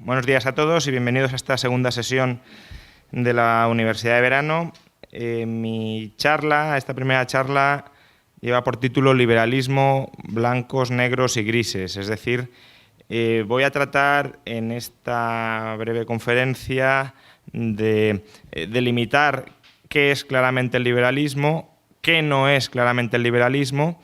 Buenos días a todos y bienvenidos a esta segunda sesión de la Universidad de Verano. Mi charla, esta primera charla, lleva por título Liberalismo, blancos, negros y grises. Es decir, voy a tratar en esta breve conferencia de delimitar qué es claramente el liberalismo, qué no es claramente el liberalismo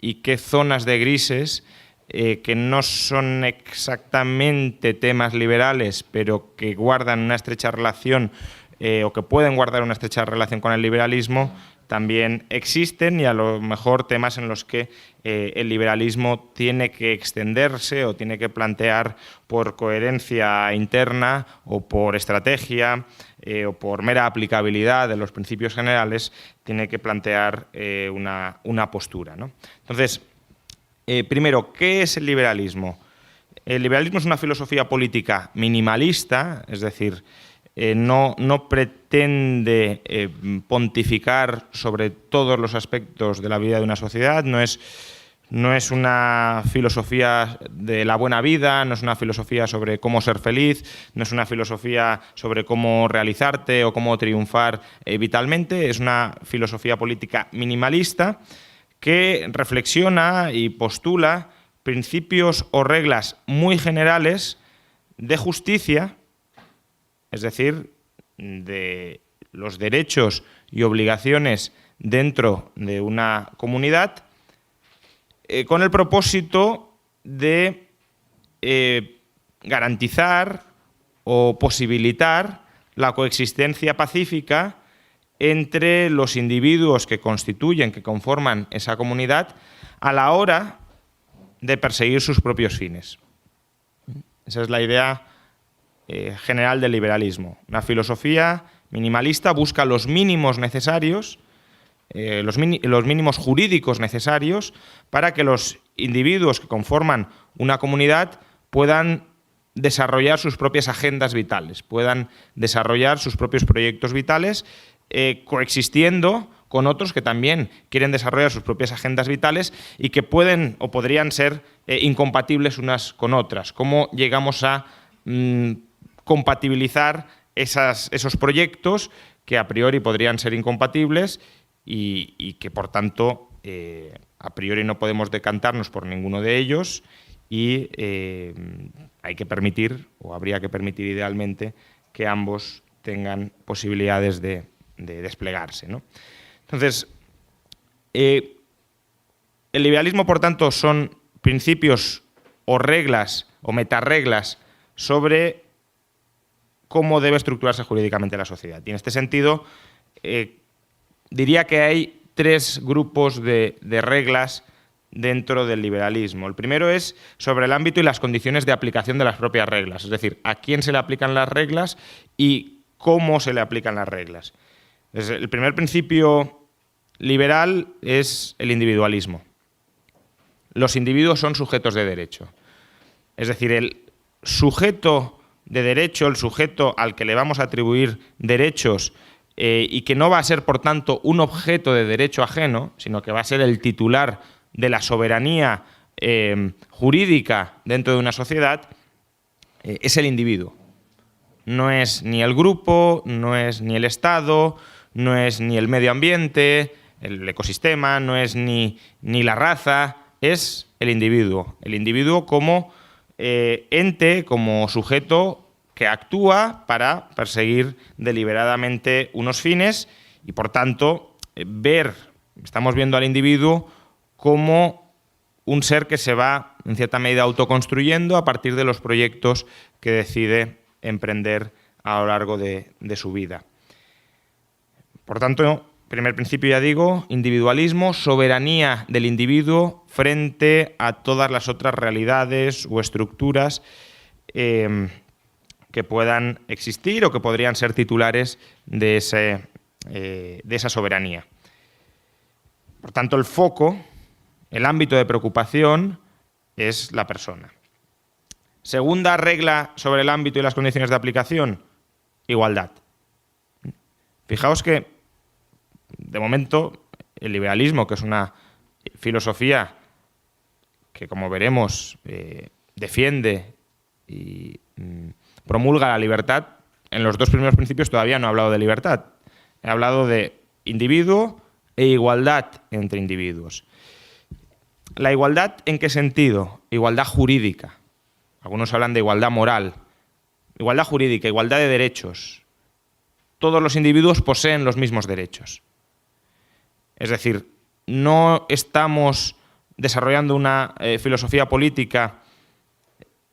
y qué zonas de grises que no son exactamente temas liberales, pero que guardan una estrecha relación o que pueden guardar una estrecha relación con el liberalismo, también existen, y a lo mejor temas en los que el liberalismo tiene que extenderse o tiene que plantear por coherencia interna o por estrategia o por mera aplicabilidad de los principios generales, tiene que plantear una postura, ¿no? Entonces, primero, ¿qué es el liberalismo? El liberalismo es una filosofía política minimalista, es decir, no pretende pontificar sobre todos los aspectos de la vida de una sociedad, no es una filosofía de la buena vida, no es una filosofía sobre cómo ser feliz, no es una filosofía sobre cómo realizarte o cómo triunfar vitalmente, es una filosofía política minimalista que reflexiona y postula principios o reglas muy generales de justicia, es decir, de los derechos y obligaciones dentro de una comunidad, con el propósito de garantizar o posibilitar la coexistencia pacífica entre los individuos que conforman esa comunidad a la hora de perseguir sus propios fines. Esa es la idea general del liberalismo. Una filosofía minimalista busca los mínimos necesarios, los mínimos jurídicos necesarios para que los individuos que conforman una comunidad puedan desarrollar sus propias agendas vitales, puedan desarrollar sus propios proyectos vitales, coexistiendo con otros que también quieren desarrollar sus propias agendas vitales y que pueden o podrían ser incompatibles unas con otras. ¿Cómo llegamos a compatibilizar esos proyectos que a priori podrían ser incompatibles y que, por tanto, a priori no podemos decantarnos por ninguno de ellos y hay que permitir, o habría que permitir idealmente, que ambos tengan posibilidades de desplegarse, ¿no? Entonces, el liberalismo, por tanto, son principios o reglas o metarreglas sobre cómo debe estructurarse jurídicamente la sociedad. Y en este sentido, diría que hay tres grupos de reglas dentro del liberalismo. El primero es sobre el ámbito y las condiciones de aplicación de las propias reglas, es decir, a quién se le aplican las reglas y cómo se le aplican las reglas. El primer principio liberal es el individualismo. Los individuos son sujetos de derecho. Es decir, el sujeto de derecho, el sujeto al que le vamos a atribuir derechos y que no va a ser, por tanto, un objeto de derecho ajeno, sino que va a ser el titular de la soberanía jurídica dentro de una sociedad, es el individuo. No es ni el grupo, no es ni el Estado, no es ni el medio ambiente, el ecosistema, no es ni la raza, es el individuo. El individuo como ente, como sujeto que actúa para perseguir deliberadamente unos fines y, por tanto, estamos viendo al individuo como un ser que se va, en cierta medida, autoconstruyendo a partir de los proyectos que decide emprender a lo largo de su vida. Por tanto, primer principio, ya digo, individualismo, soberanía del individuo frente a todas las otras realidades o estructuras que puedan existir o que podrían ser titulares de esa soberanía. Por tanto, el foco, el ámbito de preocupación es la persona. Segunda regla sobre el ámbito y las condiciones de aplicación, igualdad. Fijaos que, de momento, el liberalismo, que es una filosofía que, como veremos, defiende y promulga la libertad, en los dos primeros principios todavía no he hablado de libertad. He hablado de individuo e igualdad entre individuos. ¿La igualdad en qué sentido? Igualdad jurídica. Algunos hablan de igualdad moral. Igualdad jurídica, igualdad de derechos. Todos los individuos poseen los mismos derechos. Es decir, no estamos desarrollando una filosofía política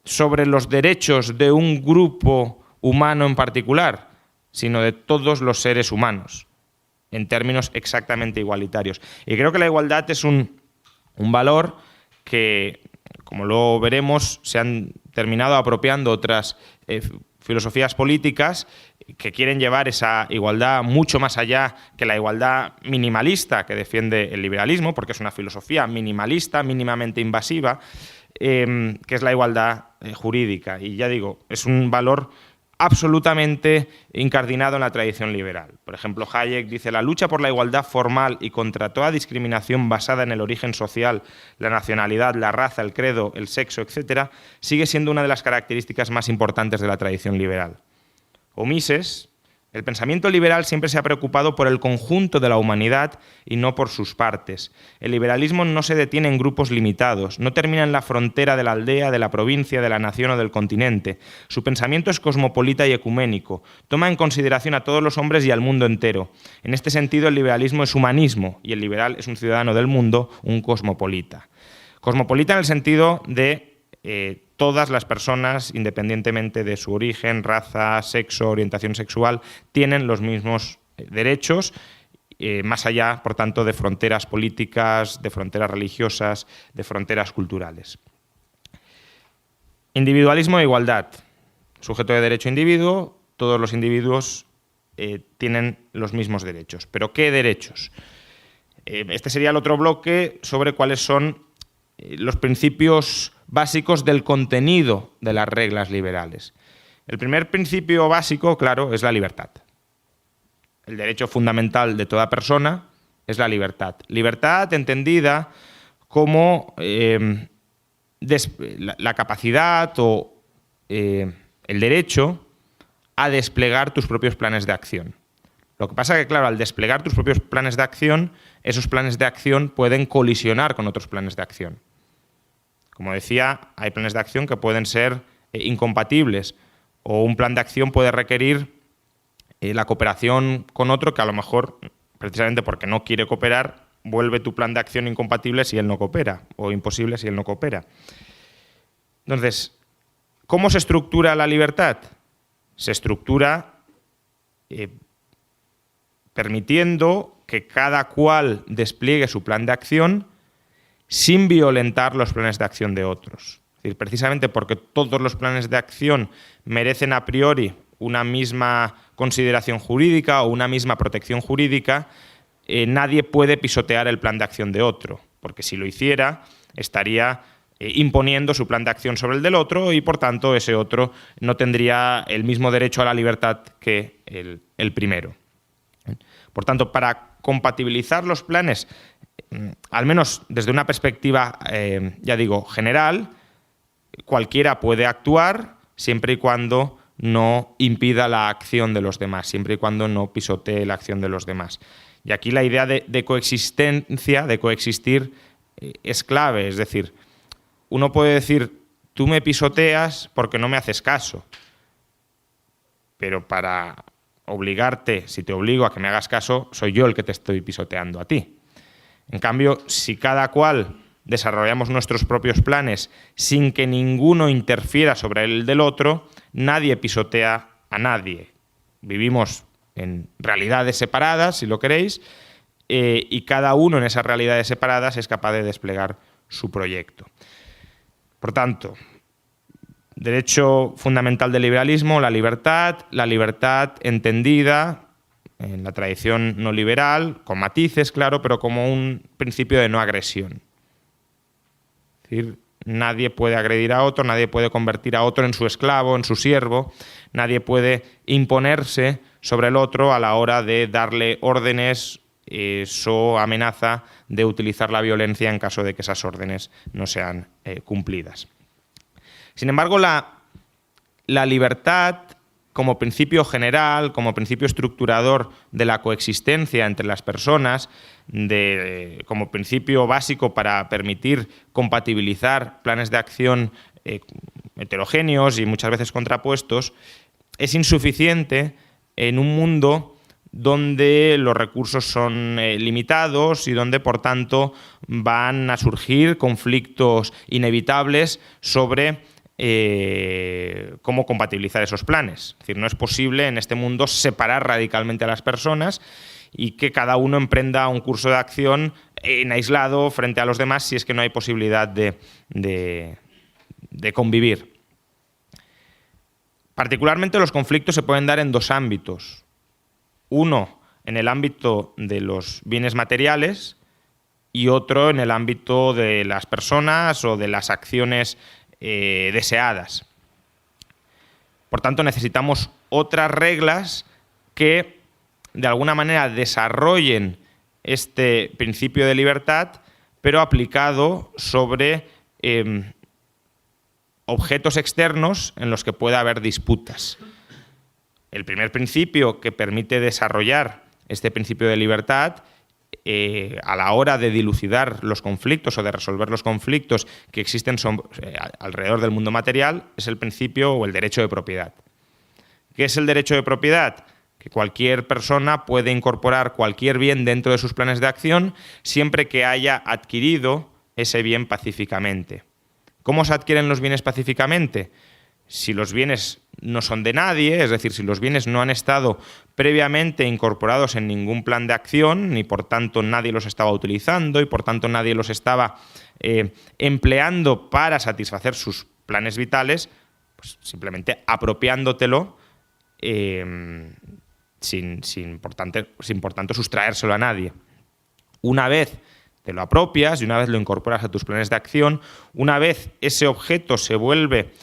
sobre los derechos de un grupo humano en particular, sino de todos los seres humanos, en términos exactamente igualitarios. Y creo que la igualdad es un valor que, como luego veremos, se han terminado apropiando otras filosofías políticas que quieren llevar esa igualdad mucho más allá que la igualdad minimalista que defiende el liberalismo, porque es una filosofía minimalista, mínimamente invasiva, que es la igualdad jurídica. Y ya digo, es un valor absolutamente incardinado en la tradición liberal. Por ejemplo, Hayek dice: la lucha por la igualdad formal y contra toda discriminación basada en el origen social, la nacionalidad, la raza, el credo, el sexo, etc., sigue siendo una de las características más importantes de la tradición liberal. O Mises: el pensamiento liberal siempre se ha preocupado por el conjunto de la humanidad y no por sus partes. El liberalismo no se detiene en grupos limitados, no termina en la frontera de la aldea, de la provincia, de la nación o del continente. Su pensamiento es cosmopolita y ecuménico, toma en consideración a todos los hombres y al mundo entero. En este sentido, el liberalismo es humanismo y el liberal es un ciudadano del mundo, un cosmopolita. Cosmopolita en el sentido de todas las personas, independientemente de su origen, raza, sexo, orientación sexual, tienen los mismos derechos, más allá, por tanto, de fronteras políticas, de fronteras religiosas, de fronteras culturales. Individualismo e igualdad. Sujeto de derecho individuo, todos los individuos tienen los mismos derechos. ¿Pero qué derechos? Este sería el otro bloque sobre cuáles son los principios básicos del contenido de las reglas liberales. El primer principio básico, claro, es la libertad. El derecho fundamental de toda persona es la libertad. Libertad entendida como la capacidad o el derecho a desplegar tus propios planes de acción. Lo que pasa es que, claro, al desplegar tus propios planes de acción, esos planes de acción pueden colisionar con otros planes de acción. Como decía, hay planes de acción que pueden ser incompatibles, o un plan de acción puede requerir la cooperación con otro que a lo mejor, precisamente porque no quiere cooperar, vuelve tu plan de acción incompatible si él no coopera, o imposible si él no coopera. Entonces, ¿cómo se estructura la libertad? Se estructura permitiendo que cada cual despliegue su plan de acción sin violentar los planes de acción de otros. Es decir, precisamente porque todos los planes de acción merecen a priori una misma consideración jurídica o una misma protección jurídica, nadie puede pisotear el plan de acción de otro, porque si lo hiciera estaría imponiendo su plan de acción sobre el del otro y, por tanto, ese otro no tendría el mismo derecho a la libertad que el primero. Por tanto, para compatibilizar los planes, al menos desde una perspectiva, ya digo, general, cualquiera puede actuar siempre y cuando no impida la acción de los demás, siempre y cuando no pisotee la acción de los demás. Y aquí la idea de coexistencia, de coexistir, es clave. Es decir, uno puede decir: tú me pisoteas porque no me haces caso, pero para obligarte, si te obligo a que me hagas caso, soy yo el que te estoy pisoteando a ti. En cambio, si cada cual desarrollamos nuestros propios planes sin que ninguno interfiera sobre el del otro, nadie pisotea a nadie. Vivimos en realidades separadas, si lo queréis, y cada uno en esas realidades separadas es capaz de desplegar su proyecto. Por tanto, derecho fundamental del liberalismo, la libertad entendida en la tradición no liberal, con matices, claro, pero como un principio de no agresión. Es decir, nadie puede agredir a otro, nadie puede convertir a otro en su esclavo, en su siervo, nadie puede imponerse sobre el otro a la hora de darle órdenes o amenaza de utilizar la violencia en caso de que esas órdenes no sean cumplidas. Sin embargo, la la libertad como principio general, como principio estructurador de la coexistencia entre las personas, como principio básico para permitir compatibilizar planes de acción heterogéneos y muchas veces contrapuestos, es insuficiente en un mundo donde los recursos son limitados y donde, por tanto, van a surgir conflictos inevitables sobre cómo compatibilizar esos planes. Es decir, no es posible en este mundo separar radicalmente a las personas y que cada uno emprenda un curso de acción en aislado frente a los demás si es que no hay posibilidad de convivir. Particularmente los conflictos se pueden dar en dos ámbitos. Uno, en el ámbito de los bienes materiales y otro en el ámbito de las personas o de las acciones deseadas. Por tanto, necesitamos otras reglas que de alguna manera desarrollen este principio de libertad, pero aplicado sobre objetos externos en los que pueda haber disputas. El primer principio que permite desarrollar este principio de libertad a la hora de dilucidar los conflictos o de resolver los conflictos que existen alrededor del mundo material es el principio o el derecho de propiedad. ¿Qué es el derecho de propiedad? Que cualquier persona puede incorporar cualquier bien dentro de sus planes de acción siempre que haya adquirido ese bien pacíficamente. ¿Cómo se adquieren los bienes pacíficamente? Si los bienes no son de nadie, es decir, si los bienes no han estado previamente incorporados en ningún plan de acción, ni por tanto nadie los estaba utilizando y por tanto nadie los estaba empleando para satisfacer sus planes vitales, pues simplemente apropiándotelo sin por tanto sustraérselo a nadie. Una vez te lo apropias y una vez lo incorporas a tus planes de acción, una vez ese objeto se vuelve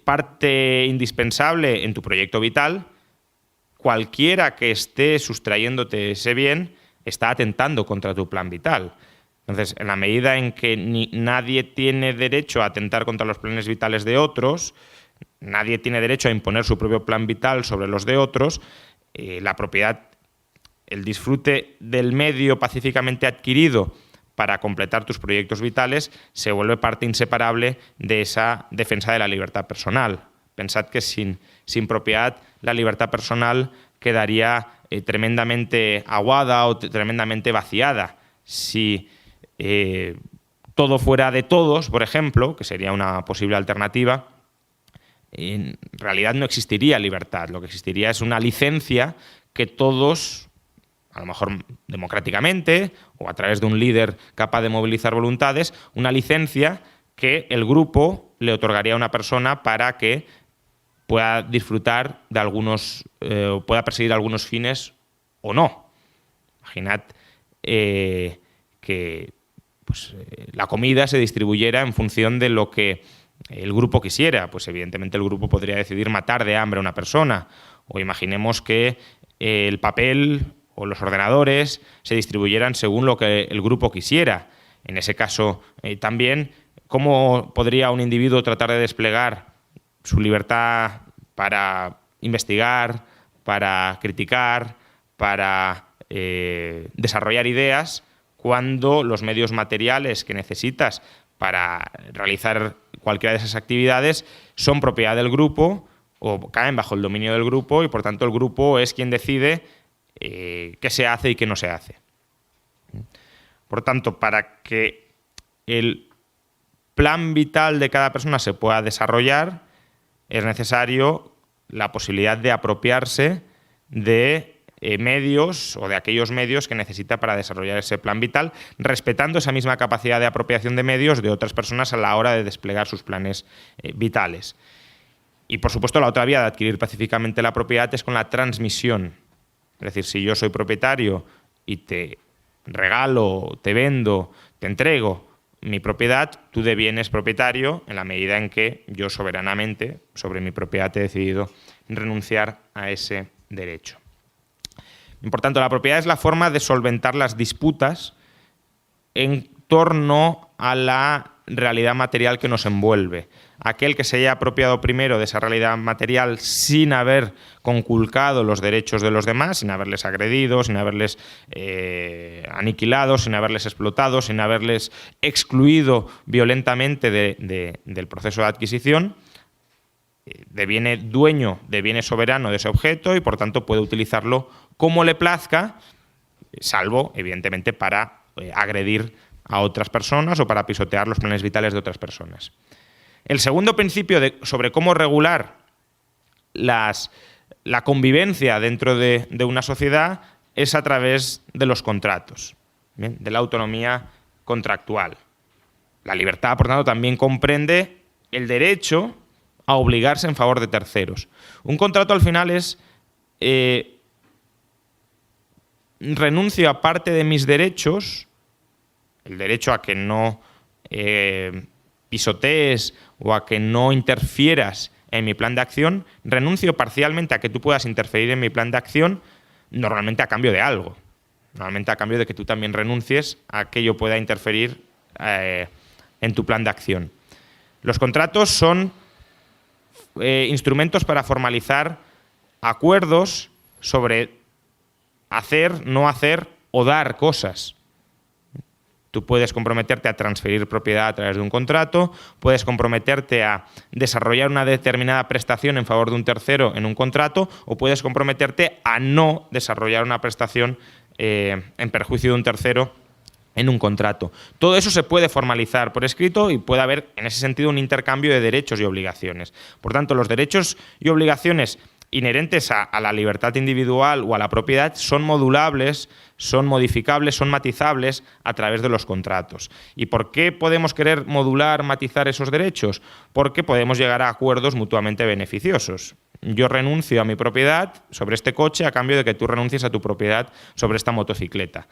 parte indispensable en tu proyecto vital, cualquiera que esté sustrayéndote ese bien está atentando contra tu plan vital. Entonces, en la medida en que nadie tiene derecho a atentar contra los planes vitales de otros, nadie tiene derecho a imponer su propio plan vital sobre los de otros, la propiedad, el disfrute del medio pacíficamente adquirido para completar tus proyectos vitales se vuelve parte inseparable de esa defensa de la libertad personal. Pensad que sin propiedad la libertad personal quedaría tremendamente aguada o tremendamente vaciada. Si todo fuera de todos, por ejemplo, que sería una posible alternativa, en realidad no existiría libertad. Lo que existiría es una licencia que todos, a lo mejor democráticamente o a través de un líder capaz de movilizar voluntades, una licencia que el grupo le otorgaría a una persona para que pueda disfrutar de algunos, pueda perseguir algunos fines o no. Imaginad que la comida se distribuyera en función de lo que el grupo quisiera. Pues evidentemente el grupo podría decidir matar de hambre a una persona. O imaginemos que el papel o los ordenadores se distribuyeran según lo que el grupo quisiera. En ese caso, también, ¿cómo podría un individuo tratar de desplegar su libertad para investigar, para criticar, para desarrollar ideas, cuando los medios materiales que necesitas para realizar cualquiera de esas actividades son propiedad del grupo o caen bajo el dominio del grupo y, por tanto, el grupo es quien decide qué se hace y qué no se hace? Por tanto, para que el plan vital de cada persona se pueda desarrollar, es necesario la posibilidad de apropiarse de medios o de aquellos medios que necesita para desarrollar ese plan vital, respetando esa misma capacidad de apropiación de medios de otras personas a la hora de desplegar sus planes vitales. Y, por supuesto, la otra vía de adquirir pacíficamente la propiedad es con la transmisión. Es decir, si yo soy propietario y te regalo, te vendo, te entrego mi propiedad, tú devienes propietario en la medida en que yo soberanamente sobre mi propiedad he decidido renunciar a ese derecho. Por tanto, la propiedad es la forma de solventar las disputas en torno a la realidad material que nos envuelve. Aquel que se haya apropiado primero de esa realidad material sin haber conculcado los derechos de los demás, sin haberles agredido, sin haberles aniquilado, sin haberles explotado, sin haberles excluido violentamente del proceso de adquisición, deviene dueño, deviene soberano de ese objeto y por tanto puede utilizarlo como le plazca, salvo evidentemente para agredir a otras personas o para pisotear los planes vitales de otras personas. El segundo principio sobre cómo regular la convivencia dentro de una sociedad es a través de los contratos, ¿bien? De la autonomía contractual. La libertad, por tanto, también comprende el derecho a obligarse en favor de terceros. Un contrato al final es renuncio a parte de mis derechos, el derecho a que no pisotees o a que no interfieras en mi plan de acción, renuncio parcialmente a que tú puedas interferir en mi plan de acción, normalmente a cambio de algo. Normalmente a cambio de que tú también renuncies a que yo pueda interferir en tu plan de acción. Los contratos son instrumentos para formalizar acuerdos sobre hacer, no hacer o dar cosas. Tú puedes comprometerte a transferir propiedad a través de un contrato, puedes comprometerte a desarrollar una determinada prestación en favor de un tercero en un contrato, o puedes comprometerte a no desarrollar una prestación en perjuicio de un tercero en un contrato. Todo eso se puede formalizar por escrito y puede haber, en ese sentido, un intercambio de derechos y obligaciones. Por tanto, los derechos y obligaciones inherentes a la libertad individual o a la propiedad son modulables, son modificables, son matizables a través de los contratos. ¿Y por qué podemos querer modular, matizar esos derechos? Porque podemos llegar a acuerdos mutuamente beneficiosos. Yo renuncio a mi propiedad sobre este coche a cambio de que tú renuncies a tu propiedad sobre esta motocicleta,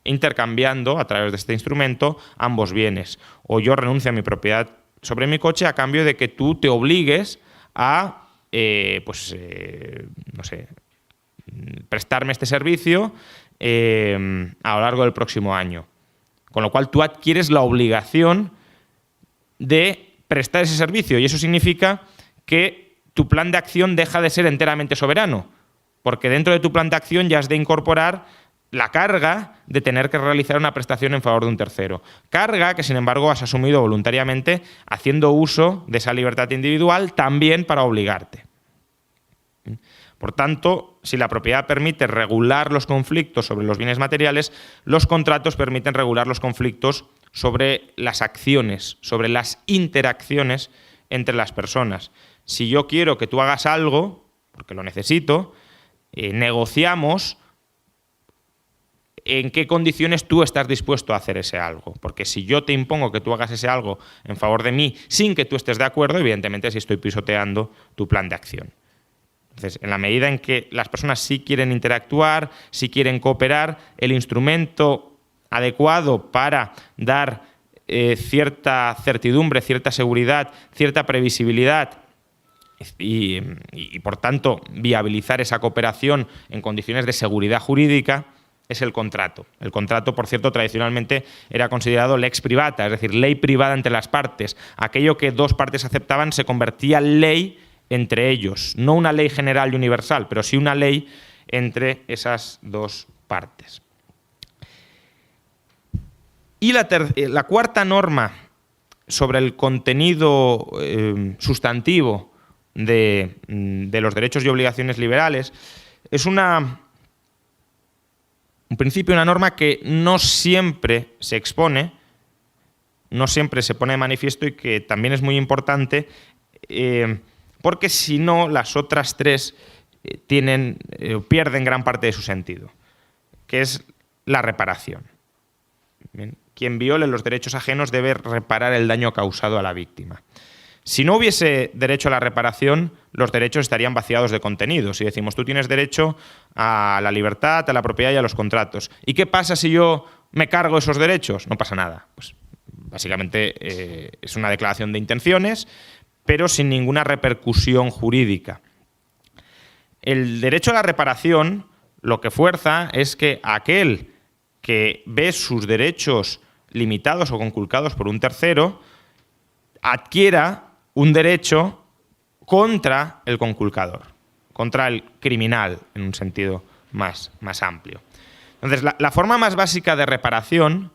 intercambiando a través de este instrumento ambos bienes. O yo renuncio a mi propiedad sobre mi coche a cambio de que tú te obligues a no sé, prestarme este servicio a lo largo del próximo año. Con lo cual tú adquieres la obligación de prestar ese servicio y eso significa que tu plan de acción deja de ser enteramente soberano, porque dentro de tu plan de acción ya has de incorporar la carga de tener que realizar una prestación en favor de un tercero. Carga que, sin embargo, has asumido voluntariamente haciendo uso de esa libertad individual también para obligarte. Por tanto, si la propiedad permite regular los conflictos sobre los bienes materiales, los contratos permiten regular los conflictos sobre las acciones, sobre las interacciones entre las personas. Si yo quiero que tú hagas algo, porque lo necesito, negociamos en qué condiciones tú estás dispuesto a hacer ese algo. Porque si yo te impongo que tú hagas ese algo en favor de mí sin que tú estés de acuerdo, evidentemente sí estoy pisoteando tu plan de acción. Entonces, en la medida en que las personas sí quieren interactuar, sí quieren cooperar, el instrumento adecuado para dar cierta certidumbre, cierta seguridad, cierta previsibilidad y, por tanto, viabilizar esa cooperación en condiciones de seguridad jurídica es el contrato. El contrato, por cierto, tradicionalmente era considerado lex privata, es decir, ley privada entre las partes. Aquello que dos partes aceptaban se convertía en ley entre ellos. No una ley general y universal, pero sí una ley entre esas dos partes. Y la cuarta norma sobre el contenido sustantivo de los derechos y obligaciones liberales es un principio, una norma que no siempre se expone, no siempre se pone de manifiesto y que también es muy importante porque si no las otras tres pierden gran parte de su sentido, que es la reparación. Bien. Quien viole los derechos ajenos debe reparar el daño causado a la víctima. Si no hubiese derecho a la reparación, los derechos estarían vaciados de contenido. Si decimos, tú tienes derecho a la libertad, a la propiedad y a los contratos. ¿Y qué pasa si yo me cargo esos derechos? No pasa nada. Pues básicamente es una declaración de intenciones, pero sin ninguna repercusión jurídica. El derecho a la reparación lo que fuerza es que aquel que ve sus derechos limitados o conculcados por un tercero adquiera un derecho contra el conculcador, contra el criminal, en un sentido más amplio. Entonces, la forma más básica de reparación,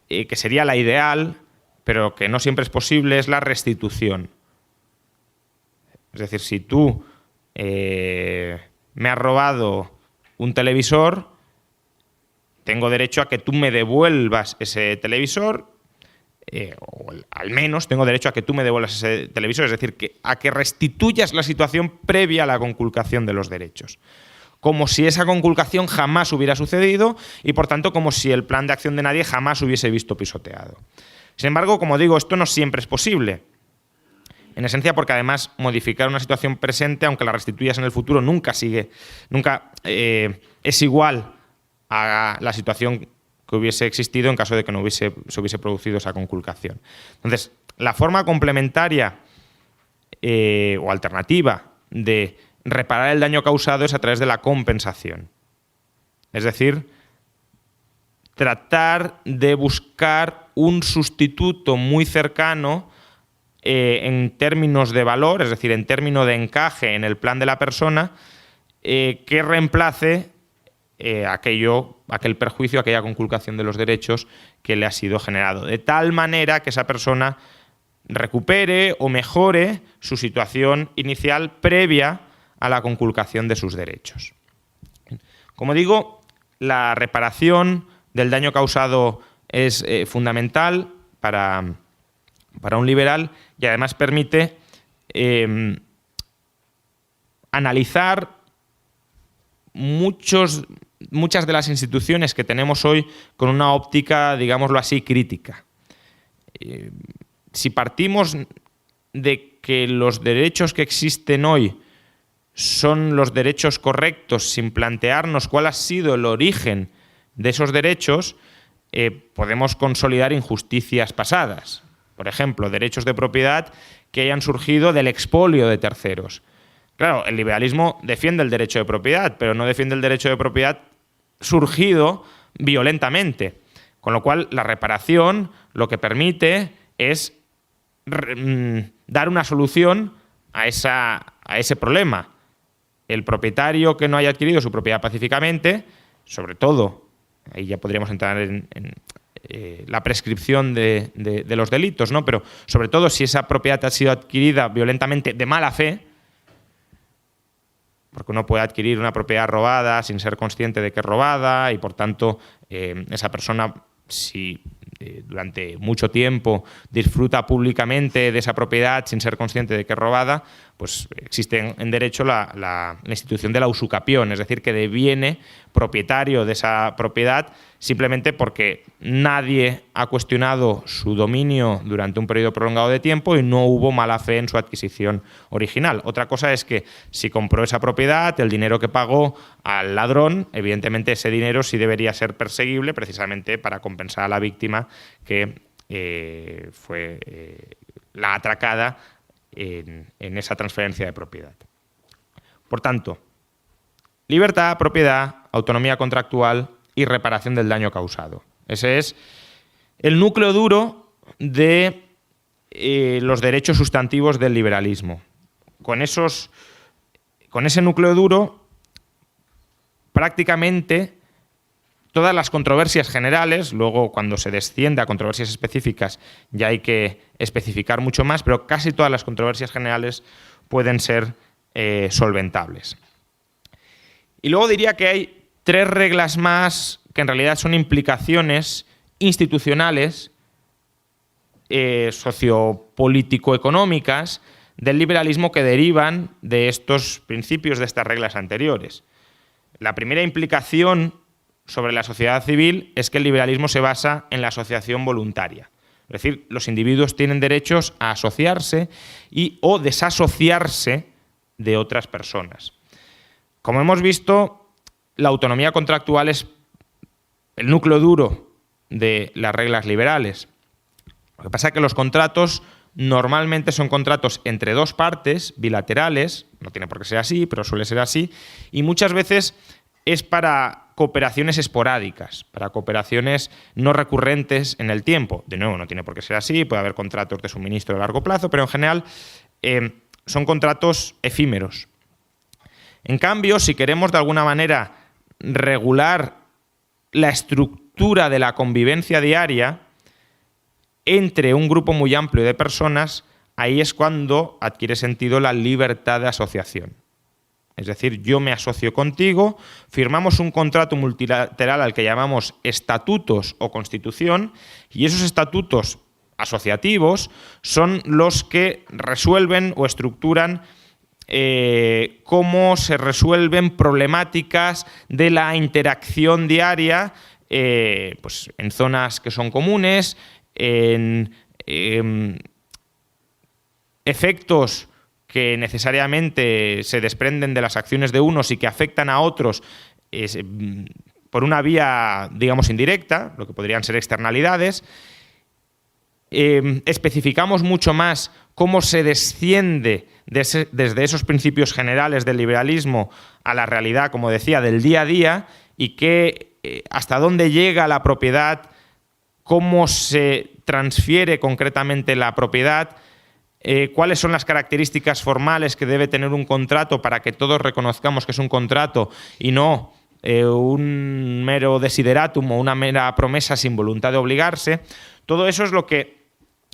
que sería la ideal, pero que no siempre es posible, es la restitución. Es decir, si tú me has robado un televisor, tengo derecho a que tú me devuelvas ese televisor, o al menos tengo derecho a que tú me devuelvas ese televisor, es decir, a que restituyas la situación previa a la conculcación de los derechos. Como si esa conculcación jamás hubiera sucedido y, por tanto, como si el plan de acción de nadie jamás hubiese visto pisoteado. Sin embargo, como digo, esto no siempre es posible. En esencia, porque además modificar una situación presente, aunque la restituyas en el futuro, nunca es igual a la situación que hubiese existido en caso de que no se hubiese producido esa conculcación. Entonces, la forma complementaria o alternativa de reparar el daño causado es a través de la compensación. Es decir, tratar de buscar un sustituto muy cercano en términos de valor, es decir, en términos de encaje en el plan de la persona, que reemplace aquel perjuicio, aquella conculcación de los derechos que le ha sido generado, de tal manera que esa persona recupere o mejore su situación inicial previa a la conculcación de sus derechos. Como digo, la reparación del daño causado es fundamental para un liberal y además permite analizar muchas de las instituciones que tenemos hoy con una óptica, digámoslo así, crítica. Si partimos de que los derechos que existen hoy son los derechos correctos sin plantearnos cuál ha sido el origen de esos derechos, podemos consolidar injusticias pasadas. Por ejemplo, derechos de propiedad que hayan surgido del expolio de terceros. Claro, el liberalismo defiende el derecho de propiedad, pero no defiende el derecho de propiedad surgido violentamente. Con lo cual, la reparación lo que permite es dar una solución a ese problema. El propietario que no haya adquirido su propiedad pacíficamente, sobre todo, ahí ya podríamos entrar en la prescripción de los delitos, ¿no? Pero sobre todo si esa propiedad ha sido adquirida violentamente de mala fe, porque uno puede adquirir una propiedad robada sin ser consciente de que es robada y, por tanto, esa persona, si durante mucho tiempo disfruta públicamente de esa propiedad sin ser consciente de que es robada, pues existe en derecho la institución de la usucapión, es decir, que deviene propietario de esa propiedad simplemente porque nadie ha cuestionado su dominio durante un periodo prolongado de tiempo y no hubo mala fe en su adquisición original. Otra cosa es que si compró esa propiedad, el dinero que pagó al ladrón, evidentemente ese dinero sí debería ser perseguible precisamente para compensar a la víctima que fue la atracada en esa transferencia de propiedad. Por tanto, libertad, propiedad, autonomía contractual y reparación del daño causado. Ese es el núcleo duro de los derechos sustantivos del liberalismo. Con ese núcleo duro, prácticamente todas las controversias generales, luego cuando se desciende a controversias específicas ya hay que especificar mucho más, pero casi todas las controversias generales pueden ser solventables. Y luego diría que hay 3 reglas más que en realidad son implicaciones institucionales, sociopolítico-económicas del liberalismo que derivan de estos principios, de estas reglas anteriores. La primera implicación sobre la sociedad civil es que el liberalismo se basa en la asociación voluntaria. Es decir, los individuos tienen derechos a asociarse o desasociarse de otras personas. Como hemos visto, la autonomía contractual es el núcleo duro de las reglas liberales. Lo que pasa es que los contratos normalmente son contratos entre 2 partes, bilaterales, no tiene por qué ser así, pero suele ser así, y muchas veces es para cooperaciones esporádicas, para cooperaciones no recurrentes en el tiempo. De nuevo, no tiene por qué ser así, puede haber contratos de suministro de largo plazo, pero en general son contratos efímeros. En cambio, si queremos de alguna manera regular la estructura de la convivencia diaria entre un grupo muy amplio de personas, ahí es cuando adquiere sentido la libertad de asociación. Es decir, yo me asocio contigo, firmamos un contrato multilateral al que llamamos estatutos o constitución, y esos estatutos asociativos son los que resuelven o estructuran cómo se resuelven problemáticas de la interacción diaria pues en zonas que son comunes, en efectos que necesariamente se desprenden de las acciones de unos y que afectan a otros por una vía, digamos, indirecta, lo que podrían ser externalidades. Especificamos mucho más cómo se desciende desde esos principios generales del liberalismo a la realidad, como decía, del día a día, y hasta dónde llega la propiedad, cómo se transfiere concretamente la propiedad, cuáles son las características formales que debe tener un contrato para que todos reconozcamos que es un contrato y no un mero desideratum o una mera promesa sin voluntad de obligarse. Todo eso es lo que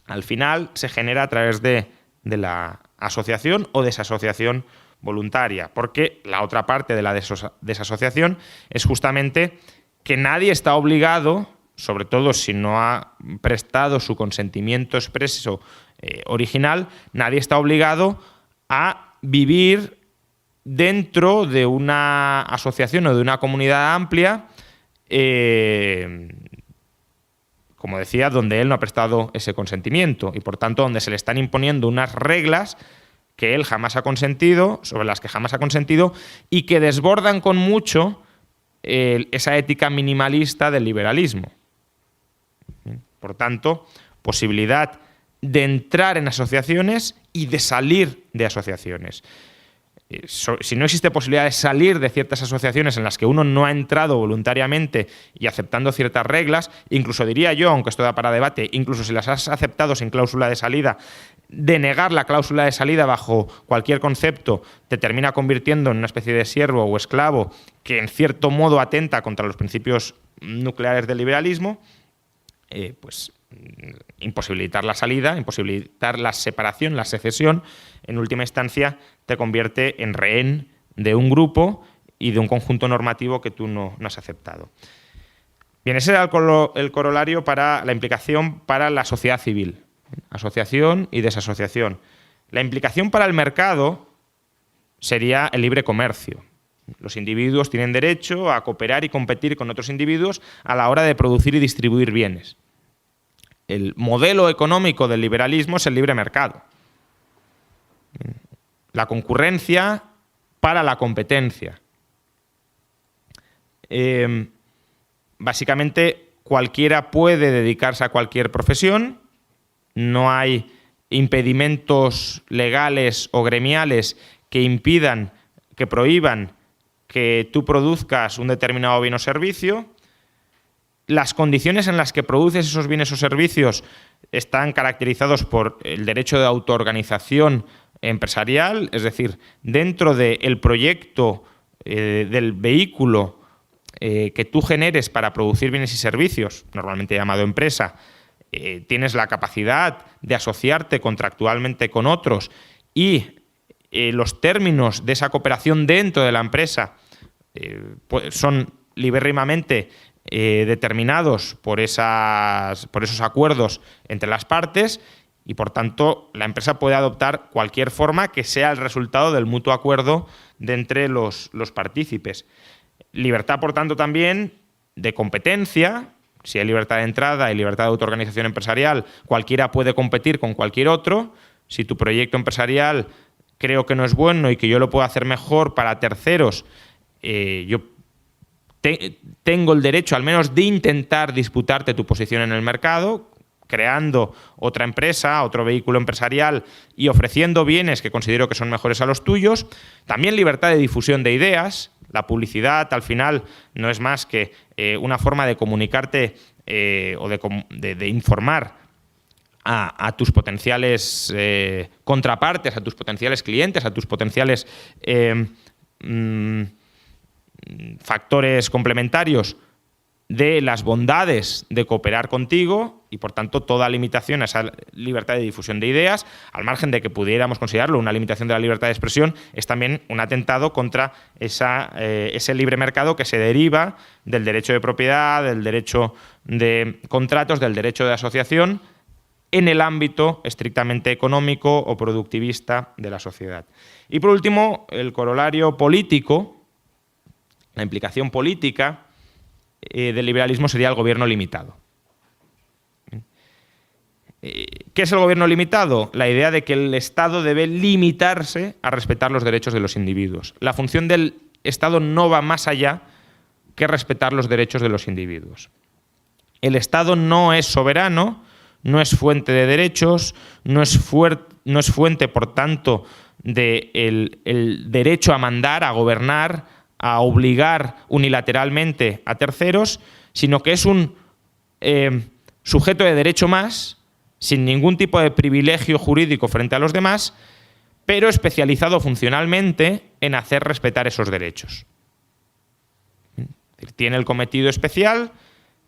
al final se genera a través de la asociación o desasociación voluntaria, porque la otra parte de la desasociación es justamente que nadie está obligado, sobre todo si no ha prestado su consentimiento expreso original, nadie está obligado a vivir dentro de una asociación o de una comunidad amplia, como decía, donde él no ha prestado ese consentimiento y por tanto donde se le están imponiendo unas reglas que él jamás ha consentido, sobre las que jamás ha consentido y que desbordan con mucho esa ética minimalista del liberalismo. Por tanto, posibilidad de entrar en asociaciones y de salir de asociaciones. Si no existe posibilidad de salir de ciertas asociaciones en las que uno no ha entrado voluntariamente y aceptando ciertas reglas, incluso diría yo, aunque esto da para debate, incluso si las has aceptado sin cláusula de salida, denegar la cláusula de salida bajo cualquier concepto te termina convirtiendo en una especie de siervo o esclavo que en cierto modo atenta contra los principios nucleares del liberalismo, pues imposibilitar la salida, imposibilitar la separación, la secesión, en última instancia te convierte en rehén de un grupo y de un conjunto normativo que tú no has aceptado. Bien, ese era el corolario para la implicación para la sociedad civil, asociación y desasociación. La implicación para el mercado sería el libre comercio. Los individuos tienen derecho a cooperar y competir con otros individuos a la hora de producir y distribuir bienes. El modelo económico del liberalismo es el libre mercado. La concurrencia para la competencia. Básicamente, cualquiera puede dedicarse a cualquier profesión, no hay impedimentos legales o gremiales que impidan, que prohíban que tú produzcas un determinado bien o servicio. Las condiciones en las que produces esos bienes o servicios están caracterizados por el derecho de autoorganización empresarial, es decir, dentro del proyecto del vehículo que tú generes para producir bienes y servicios, normalmente llamado empresa, tienes la capacidad de asociarte contractualmente con otros y los términos de esa cooperación dentro de la empresa son libérrimamente determinados por esos acuerdos entre las partes y, por tanto, la empresa puede adoptar cualquier forma que sea el resultado del mutuo acuerdo de entre los partícipes. Libertad, por tanto, también de competencia. Si hay libertad de entrada y libertad de autoorganización empresarial, cualquiera puede competir con cualquier otro. Si tu proyecto empresarial creo que no es bueno y que yo lo puedo hacer mejor para terceros, yo tengo el derecho al menos de intentar disputarte tu posición en el mercado, creando otra empresa, otro vehículo empresarial y ofreciendo bienes que considero que son mejores a los tuyos. También libertad de difusión de ideas. La publicidad, al final, no es más que una forma de comunicarte o de informar a tus potenciales contrapartes, a tus potenciales clientes, a tus potenciales factores complementarios de las bondades de cooperar contigo y, por tanto, toda limitación a esa libertad de difusión de ideas, al margen de que pudiéramos considerarlo una limitación de la libertad de expresión, es también un atentado contra ese libre mercado que se deriva del derecho de propiedad, del derecho de contratos, del derecho de asociación en el ámbito estrictamente económico o productivista de la sociedad. Y, por último, el corolario político, la implicación política del liberalismo sería el gobierno limitado. ¿Qué es el gobierno limitado? La idea de que el Estado debe limitarse a respetar los derechos de los individuos. La función del Estado no va más allá que respetar los derechos de los individuos. El Estado no es soberano, no es fuente de derechos, no es fuente, por tanto, del derecho a mandar, a gobernar, a obligar unilateralmente a terceros, sino que es un sujeto de derecho más, sin ningún tipo de privilegio jurídico frente a los demás, pero especializado funcionalmente en hacer respetar esos derechos. Es decir, tiene el cometido especial,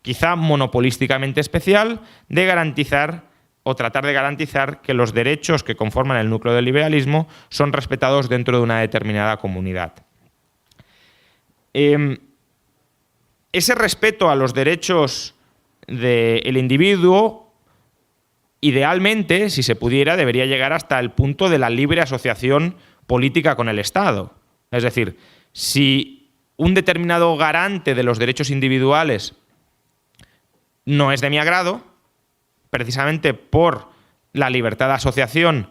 quizá monopolísticamente especial, de garantizar o tratar de garantizar que los derechos que conforman el núcleo del liberalismo son respetados dentro de una determinada comunidad. Ese respeto a los derechos del individuo, idealmente, si se pudiera, debería llegar hasta el punto de la libre asociación política con el Estado. Es decir, si un determinado garante de los derechos individuales no es de mi agrado, precisamente por la libertad de asociación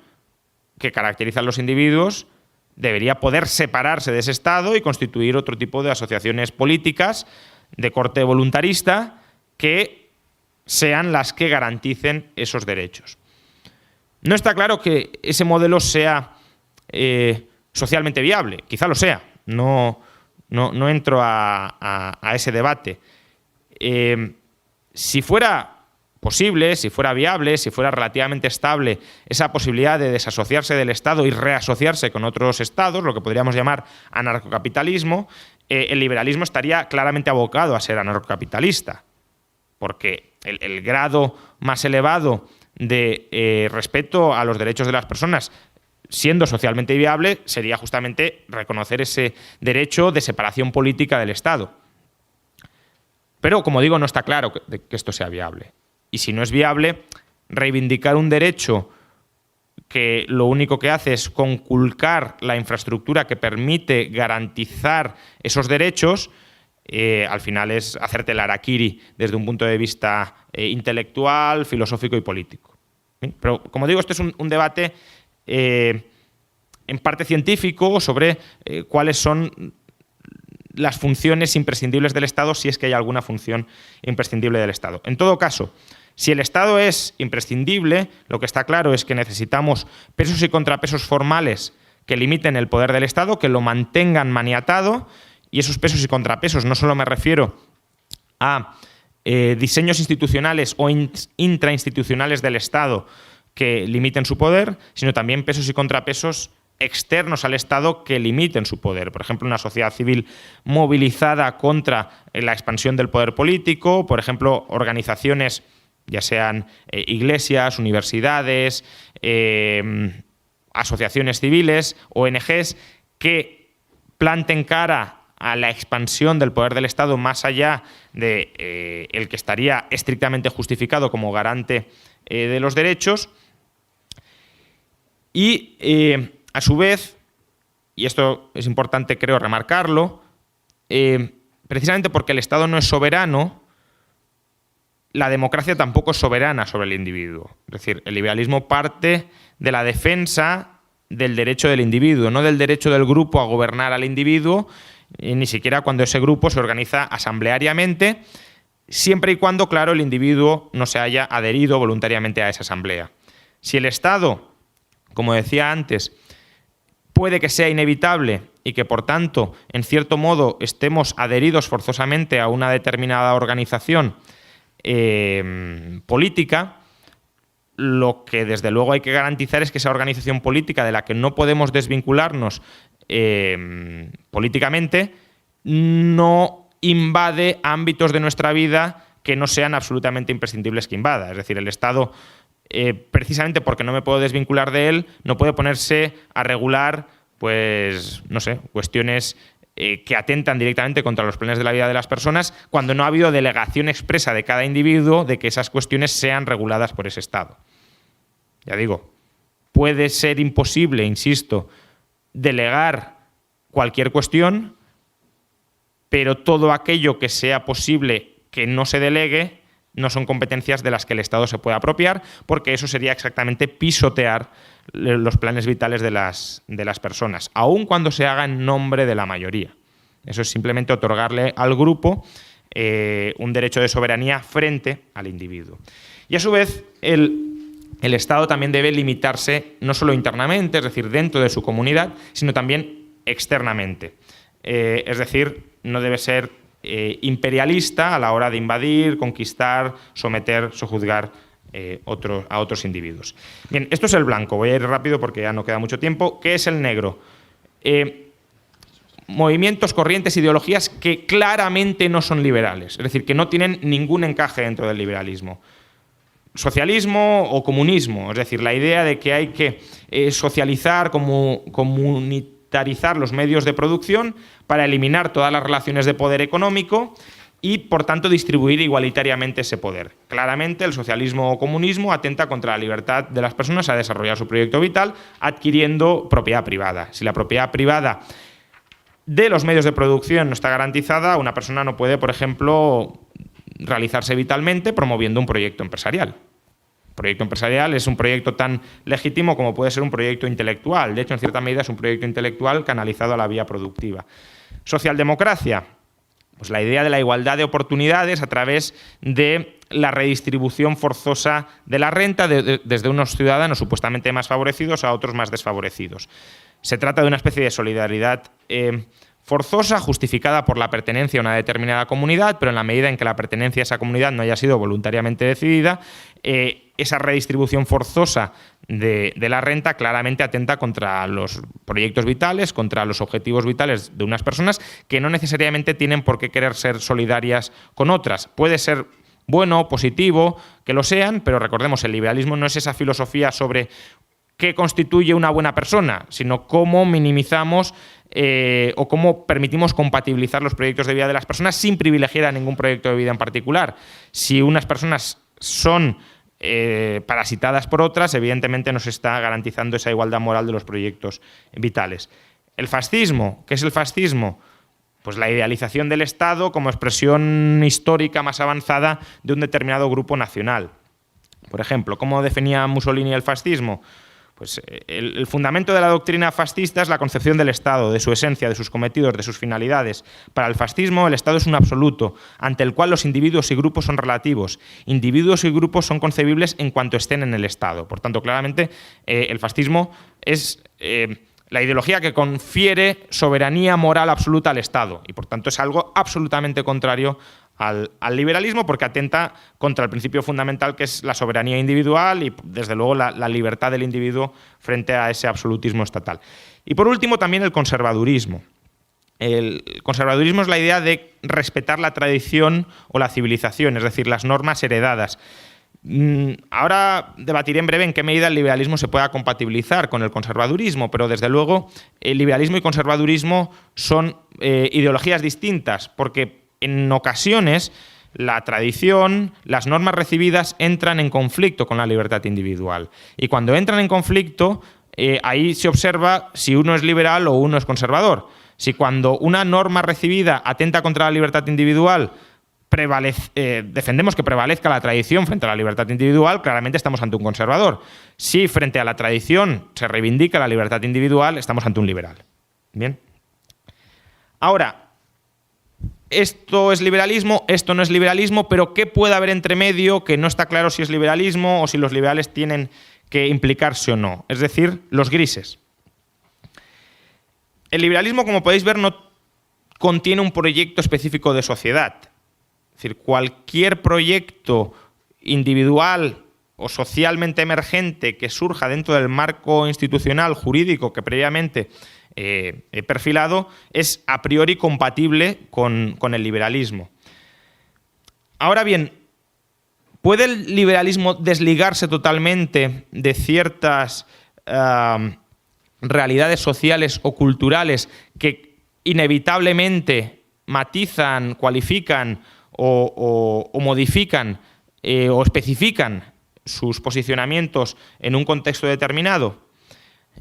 que caracteriza a los individuos, debería poder separarse de ese Estado y constituir otro tipo de asociaciones políticas de corte voluntarista que sean las que garanticen esos derechos. No está claro que ese modelo sea socialmente viable, quizá lo sea, no entro a ese debate. Si fuera posible, si fuera viable, si fuera relativamente estable esa posibilidad de desasociarse del Estado y reasociarse con otros estados, lo que podríamos llamar anarcocapitalismo, el liberalismo estaría claramente abocado a ser anarcocapitalista, porque el grado más elevado de respeto a los derechos de las personas, siendo socialmente viable, sería justamente reconocer ese derecho de separación política del Estado. Pero, como digo, no está claro que esto sea viable. Y si no es viable, reivindicar un derecho que lo único que hace es conculcar la infraestructura que permite garantizar esos derechos, al final es hacerte el harakiri desde un punto de vista intelectual, filosófico y político. Pero, como digo, este es un debate en parte científico sobre cuáles son las funciones imprescindibles del Estado, si es que hay alguna función imprescindible del Estado. En todo caso, si el Estado es imprescindible, lo que está claro es que necesitamos pesos y contrapesos formales que limiten el poder del Estado, que lo mantengan maniatado, y esos pesos y contrapesos no solo me refiero a diseños institucionales o intrainstitucionales del Estado que limiten su poder, sino también pesos y contrapesos externos al Estado que limiten su poder. Por ejemplo, una sociedad civil movilizada contra la expansión del poder político, por ejemplo, organizaciones, ya sean iglesias, universidades, asociaciones civiles, ONGs, que planten cara a la expansión del poder del Estado más allá de el que estaría estrictamente justificado como garante de los derechos. Y a su vez, y esto es importante, creo, remarcarlo, precisamente porque el Estado no es soberano, la democracia tampoco es soberana sobre el individuo. Es decir, el liberalismo parte de la defensa del derecho del individuo, no del derecho del grupo a gobernar al individuo, ni siquiera cuando ese grupo se organiza asambleariamente, siempre y cuando, claro, el individuo no se haya adherido voluntariamente a esa asamblea. Si el Estado, como decía antes, puede que sea inevitable y que, por tanto, en cierto modo estemos adheridos forzosamente a una determinada organización política, lo que desde luego hay que garantizar es que esa organización política de la que no podemos desvincularnos políticamente no invade ámbitos de nuestra vida que no sean absolutamente imprescindibles que invada. Es decir, el Estado, precisamente porque no me puedo desvincular de él, no puede ponerse a regular, pues, no sé, cuestiones que atentan directamente contra los planes de la vida de las personas cuando no ha habido delegación expresa de cada individuo de que esas cuestiones sean reguladas por ese Estado. Ya digo, puede ser imposible, insisto, delegar cualquier cuestión, pero todo aquello que sea posible que no se delegue no son competencias de las que el Estado se puede apropiar, porque eso sería exactamente pisotear los planes vitales de las personas, aun cuando se haga en nombre de la mayoría. Eso es simplemente otorgarle al grupo un derecho de soberanía frente al individuo. Y a su vez, el Estado también debe limitarse no solo internamente, es decir, dentro de su comunidad, sino también externamente. Es decir, no debe ser imperialista a la hora de invadir, conquistar, someter, sojuzgar a otros individuos. Bien, esto es el blanco. Voy a ir rápido porque ya no queda mucho tiempo. ¿Qué es el negro? Movimientos, corrientes, ideologías que claramente no son liberales, es decir, que no tienen ningún encaje dentro del liberalismo. Socialismo o comunismo, es decir, la idea de que hay que socializar, comunitarizar los medios de producción para eliminar todas las relaciones de poder económico y, por tanto, distribuir igualitariamente ese poder. Claramente, el socialismo o comunismo atenta contra la libertad de las personas a desarrollar su proyecto vital adquiriendo propiedad privada. Si la propiedad privada de los medios de producción no está garantizada, una persona no puede, por ejemplo, realizarse vitalmente promoviendo un proyecto empresarial. El proyecto empresarial es un proyecto tan legítimo como puede ser un proyecto intelectual. De hecho, en cierta medida es un proyecto intelectual canalizado a la vía productiva. Socialdemocracia, pues la idea de la igualdad de oportunidades a través de la redistribución forzosa de la renta desde unos ciudadanos supuestamente más favorecidos a otros más desfavorecidos. Se trata de una especie de solidaridad forzosa, justificada por la pertenencia a una determinada comunidad, pero en la medida en que la pertenencia a esa comunidad no haya sido voluntariamente decidida, esa redistribución forzosa de la renta claramente atenta contra los proyectos vitales, contra los objetivos vitales de unas personas que no necesariamente tienen por qué querer ser solidarias con otras. Puede ser bueno, positivo, que lo sean, pero recordemos, el liberalismo no es esa filosofía sobre qué constituye una buena persona, sino cómo minimizamos o cómo permitimos compatibilizar los proyectos de vida de las personas sin privilegiar a ningún proyecto de vida en particular. Si unas personas son parasitadas por otras, evidentemente no se está garantizando esa igualdad moral de los proyectos vitales. El fascismo, ¿qué es el fascismo? Pues la idealización del Estado como expresión histórica más avanzada de un determinado grupo nacional. Por ejemplo, ¿cómo definía Mussolini el fascismo? Pues el fundamento de la doctrina fascista es la concepción del Estado, de su esencia, de sus cometidos, de sus finalidades. Para el fascismo, el Estado es un absoluto, ante el cual los individuos y grupos son relativos. Individuos y grupos son concebibles en cuanto estén en el Estado. Por tanto, claramente, el fascismo es la ideología que confiere soberanía moral absoluta al Estado y, por tanto, es algo absolutamente contrario al liberalismo, porque atenta contra el principio fundamental que es la soberanía individual y, desde luego, la libertad del individuo frente a ese absolutismo estatal. Y, por último, también el conservadurismo. El conservadurismo es la idea de respetar la tradición o la civilización, es decir, las normas heredadas. Ahora debatiré en breve en qué medida el liberalismo se pueda compatibilizar con el conservadurismo, pero desde luego el liberalismo y conservadurismo son ideologías distintas, porque en ocasiones la tradición, las normas recibidas entran en conflicto con la libertad individual. Y cuando entran en conflicto, ahí se observa si uno es liberal o uno es conservador. Si cuando una norma recibida atenta contra la libertad individual defendemos que prevalezca la tradición frente a la libertad individual, claramente estamos ante un conservador. Si frente a la tradición se reivindica la libertad individual, estamos ante un liberal. Bien. Ahora, esto es liberalismo, esto no es liberalismo, pero ¿qué puede haber entre medio que no está claro si es liberalismo o si los liberales tienen que implicarse o no? Es decir, los grises. El liberalismo, como podéis ver, no contiene un proyecto específico de sociedad. Es decir, cualquier proyecto individual o socialmente emergente que surja dentro del marco institucional jurídico que previamente he perfilado es a priori compatible con el liberalismo. Ahora bien, ¿puede el liberalismo desligarse totalmente de ciertas realidades sociales o culturales que inevitablemente matizan, cualifican o modifican o especifican sus posicionamientos en un contexto determinado?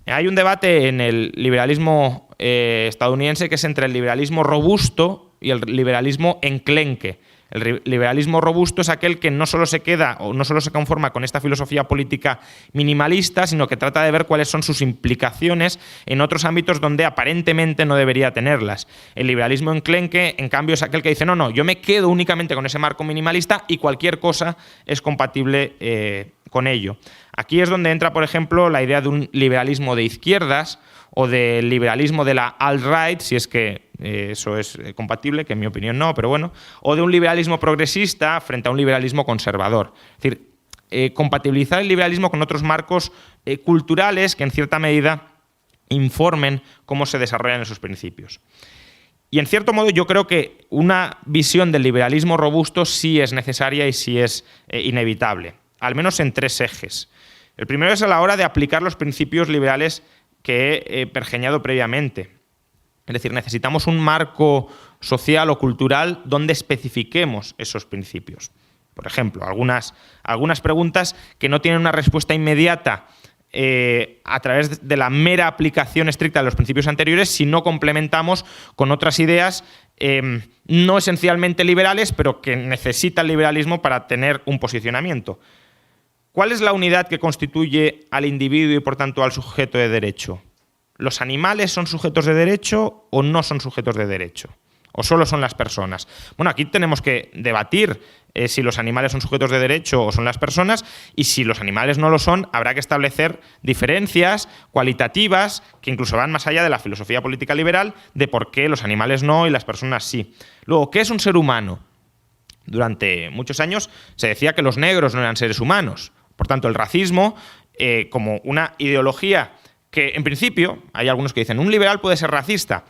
Hay un debate en el liberalismo estadounidense que es entre el liberalismo robusto y el liberalismo enclenque. El liberalismo robusto es aquel que no solo se queda o no solo se conforma con esta filosofía política minimalista, sino que trata de ver cuáles son sus implicaciones en otros ámbitos donde aparentemente no debería tenerlas. El liberalismo enclenque, en cambio, es aquel que dice no, yo me quedo únicamente con ese marco minimalista y cualquier cosa es compatible con ello. Aquí es donde entra, por ejemplo, la idea de un liberalismo de izquierdas o del liberalismo de la alt-right, si es que eso es compatible, que en mi opinión no, pero bueno, o de un liberalismo progresista frente a un liberalismo conservador. Es decir, compatibilizar el liberalismo con otros marcos culturales que en cierta medida informen cómo se desarrollan esos principios. Y en cierto modo yo creo que una visión del liberalismo robusto sí es necesaria y sí es inevitable, al menos en tres ejes. El primero es a la hora de aplicar los principios liberales que he pergeñado previamente. Es decir, necesitamos un marco social o cultural donde especifiquemos esos principios. Por ejemplo, algunas preguntas que no tienen una respuesta inmediata a través de la mera aplicación estricta de los principios anteriores, si no complementamos con otras ideas no esencialmente liberales, pero que necesita el liberalismo para tener un posicionamiento. ¿Cuál es la unidad que constituye al individuo y, por tanto, al sujeto de derecho? ¿Los animales son sujetos de derecho o no son sujetos de derecho? ¿O solo son las personas? Bueno, aquí tenemos que debatir si los animales son sujetos de derecho o son las personas, y si los animales no lo son, habrá que establecer diferencias cualitativas que incluso van más allá de la filosofía política liberal de por qué los animales no y las personas sí. Luego, ¿qué es un ser humano? Durante muchos años se decía que los negros no eran seres humanos. Por tanto, el racismo, como una ideología que, en principio, hay algunos que dicen un liberal puede ser racista.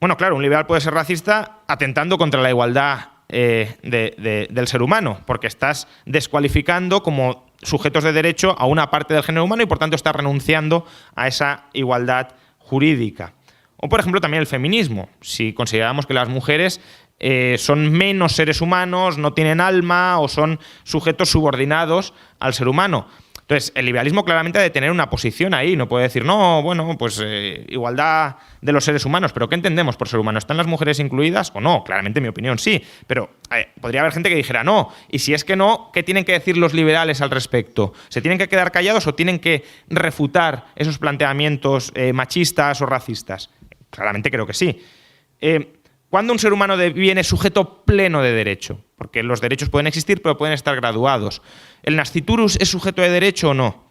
Bueno, claro, un liberal puede ser racista atentando contra la igualdad del ser humano, porque estás descualificando como sujetos de derecho a una parte del género humano y, por tanto, estás renunciando a esa igualdad jurídica. O, por ejemplo, también el feminismo. Si consideramos que las mujeres son menos seres humanos, no tienen alma o son sujetos subordinados al ser humano. Entonces, el liberalismo claramente ha de tener una posición ahí, no puede decir, no, bueno, pues igualdad de los seres humanos, pero ¿qué entendemos por ser humano? ¿Están las mujeres incluidas o no? Claramente, en mi opinión, sí, pero podría haber gente que dijera no, y si es que no, ¿qué tienen que decir los liberales al respecto? ¿Se tienen que quedar callados o tienen que refutar esos planteamientos machistas o racistas? Claramente creo que sí. ¿Cuándo un ser humano deviene sujeto pleno de derecho? Porque los derechos pueden existir, pero pueden estar graduados. ¿El nasciturus es sujeto de derecho o no?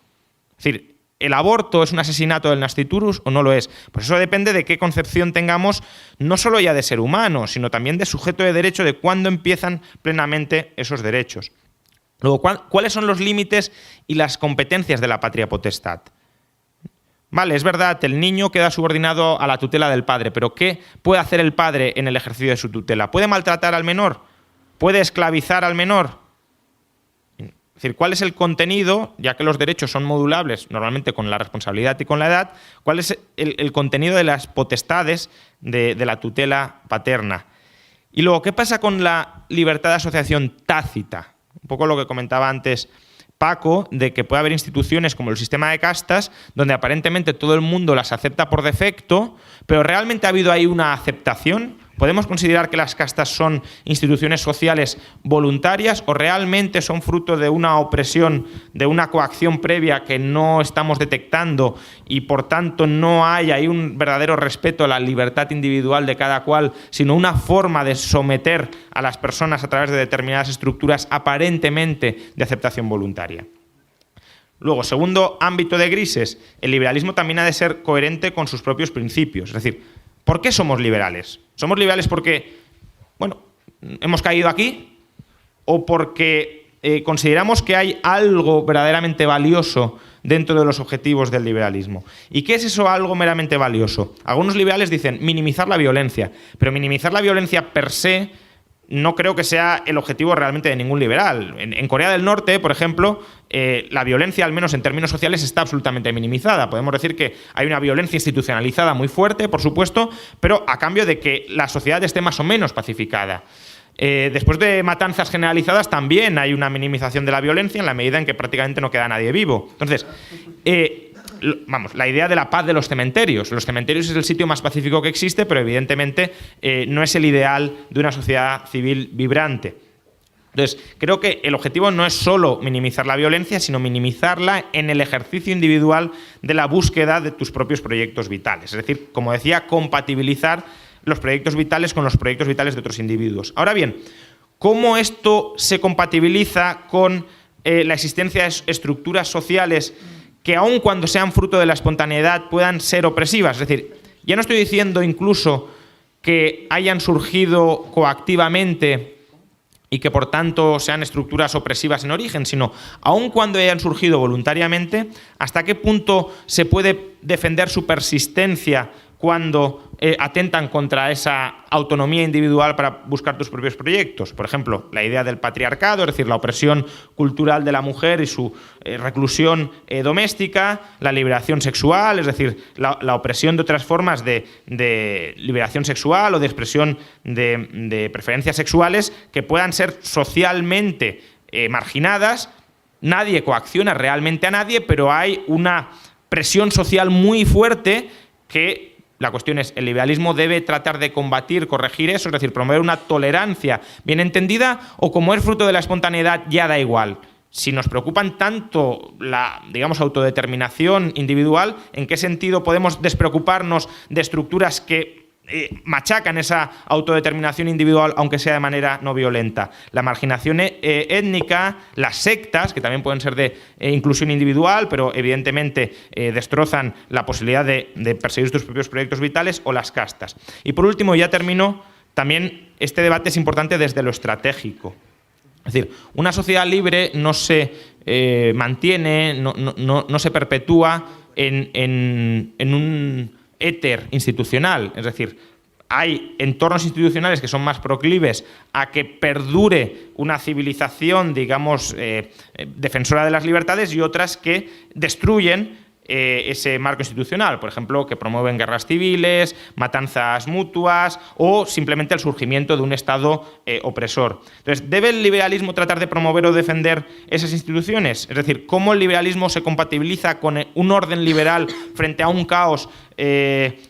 Es decir, ¿el aborto es un asesinato del nasciturus o no lo es? Pues eso depende de qué concepción tengamos, no solo ya de ser humano, sino también de sujeto de derecho, de cuándo empiezan plenamente esos derechos. Luego, ¿cuáles son los límites y las competencias de la patria potestad? Vale, es verdad, el niño queda subordinado a la tutela del padre, pero ¿qué puede hacer el padre en el ejercicio de su tutela? ¿Puede maltratar al menor? ¿Puede esclavizar al menor? Es decir, ¿cuál es el contenido, ya que los derechos son modulables normalmente con la responsabilidad y con la edad, cuál es el contenido de las potestades de la tutela paterna? Y luego, ¿qué pasa con la libertad de asociación tácita? Un poco lo que comentaba antes Paco, de que puede haber instituciones como el sistema de castas, donde aparentemente todo el mundo las acepta por defecto, pero realmente ha habido ahí una aceptación, ¿Podemos considerar que las castas son instituciones sociales voluntarias o realmente son fruto de una opresión, de una coacción previa que no estamos detectando y por tanto no hay ahí un verdadero respeto a la libertad individual de cada cual, sino una forma de someter a las personas a través de determinadas estructuras aparentemente de aceptación voluntaria? Luego, segundo ámbito de grises, el liberalismo también ha de ser coherente con sus propios principios. Es decir, ¿por qué somos liberales? ¿Somos liberales porque, bueno, hemos caído aquí? ¿O porque consideramos que hay algo verdaderamente valioso dentro de los objetivos del liberalismo? ¿Y qué es eso algo meramente valioso? Algunos liberales dicen minimizar la violencia, pero minimizar la violencia per se no creo que sea el objetivo realmente de ningún liberal. En Corea del Norte, por ejemplo, la violencia, al menos en términos sociales, está absolutamente minimizada. Podemos decir que hay una violencia institucionalizada muy fuerte, por supuesto, pero a cambio de que la sociedad esté más o menos pacificada. Después de matanzas generalizadas también hay una minimización de la violencia en la medida en que prácticamente no queda nadie vivo. Entonces, la idea de la paz de los cementerios. Los cementerios es el sitio más pacífico que existe, pero evidentemente no es el ideal de una sociedad civil vibrante. Entonces, creo que el objetivo no es solo minimizar la violencia, sino minimizarla en el ejercicio individual de la búsqueda de tus propios proyectos vitales. Es decir, como decía, compatibilizar los proyectos vitales con los proyectos vitales de otros individuos. Ahora bien, ¿cómo esto se compatibiliza con la existencia de estructuras sociales que aun cuando sean fruto de la espontaneidad puedan ser opresivas? Es decir, ya no estoy diciendo incluso que hayan surgido coactivamente y que por tanto sean estructuras opresivas en origen, sino aun cuando hayan surgido voluntariamente, ¿hasta qué punto se puede defender su persistencia cuando atentan contra esa autonomía individual para buscar tus propios proyectos? Por ejemplo, la idea del patriarcado, es decir, la opresión cultural de la mujer y su reclusión doméstica, la liberación sexual, es decir, la opresión de otras formas de liberación sexual o de expresión de preferencias sexuales que puedan ser socialmente marginadas. Nadie coacciona realmente a nadie, pero hay una presión social muy fuerte que... La cuestión es, el liberalismo debe tratar de combatir, corregir eso, es decir, promover una tolerancia bien entendida, o como es fruto de la espontaneidad ya da igual. Si nos preocupan tanto la, digamos, autodeterminación individual, ¿en qué sentido podemos despreocuparnos de estructuras que machacan esa autodeterminación individual, aunque sea de manera no violenta? La marginación étnica, las sectas, que también pueden ser de inclusión individual, pero evidentemente destrozan la posibilidad de perseguir tus propios proyectos vitales, o las castas. Y por último, ya termino, también este debate es importante desde lo estratégico. Es decir, una sociedad libre no se mantiene, no se perpetúa en un éter institucional, es decir, hay entornos institucionales que son más proclives a que perdure una civilización, digamos, defensora de las libertades, y otras que destruyen ese marco institucional, por ejemplo, que promueven guerras civiles, matanzas mutuas o simplemente el surgimiento de un Estado opresor. Entonces, ¿debe el liberalismo tratar de promover o defender esas instituciones? Es decir, ¿cómo el liberalismo se compatibiliza con un orden liberal frente a un caos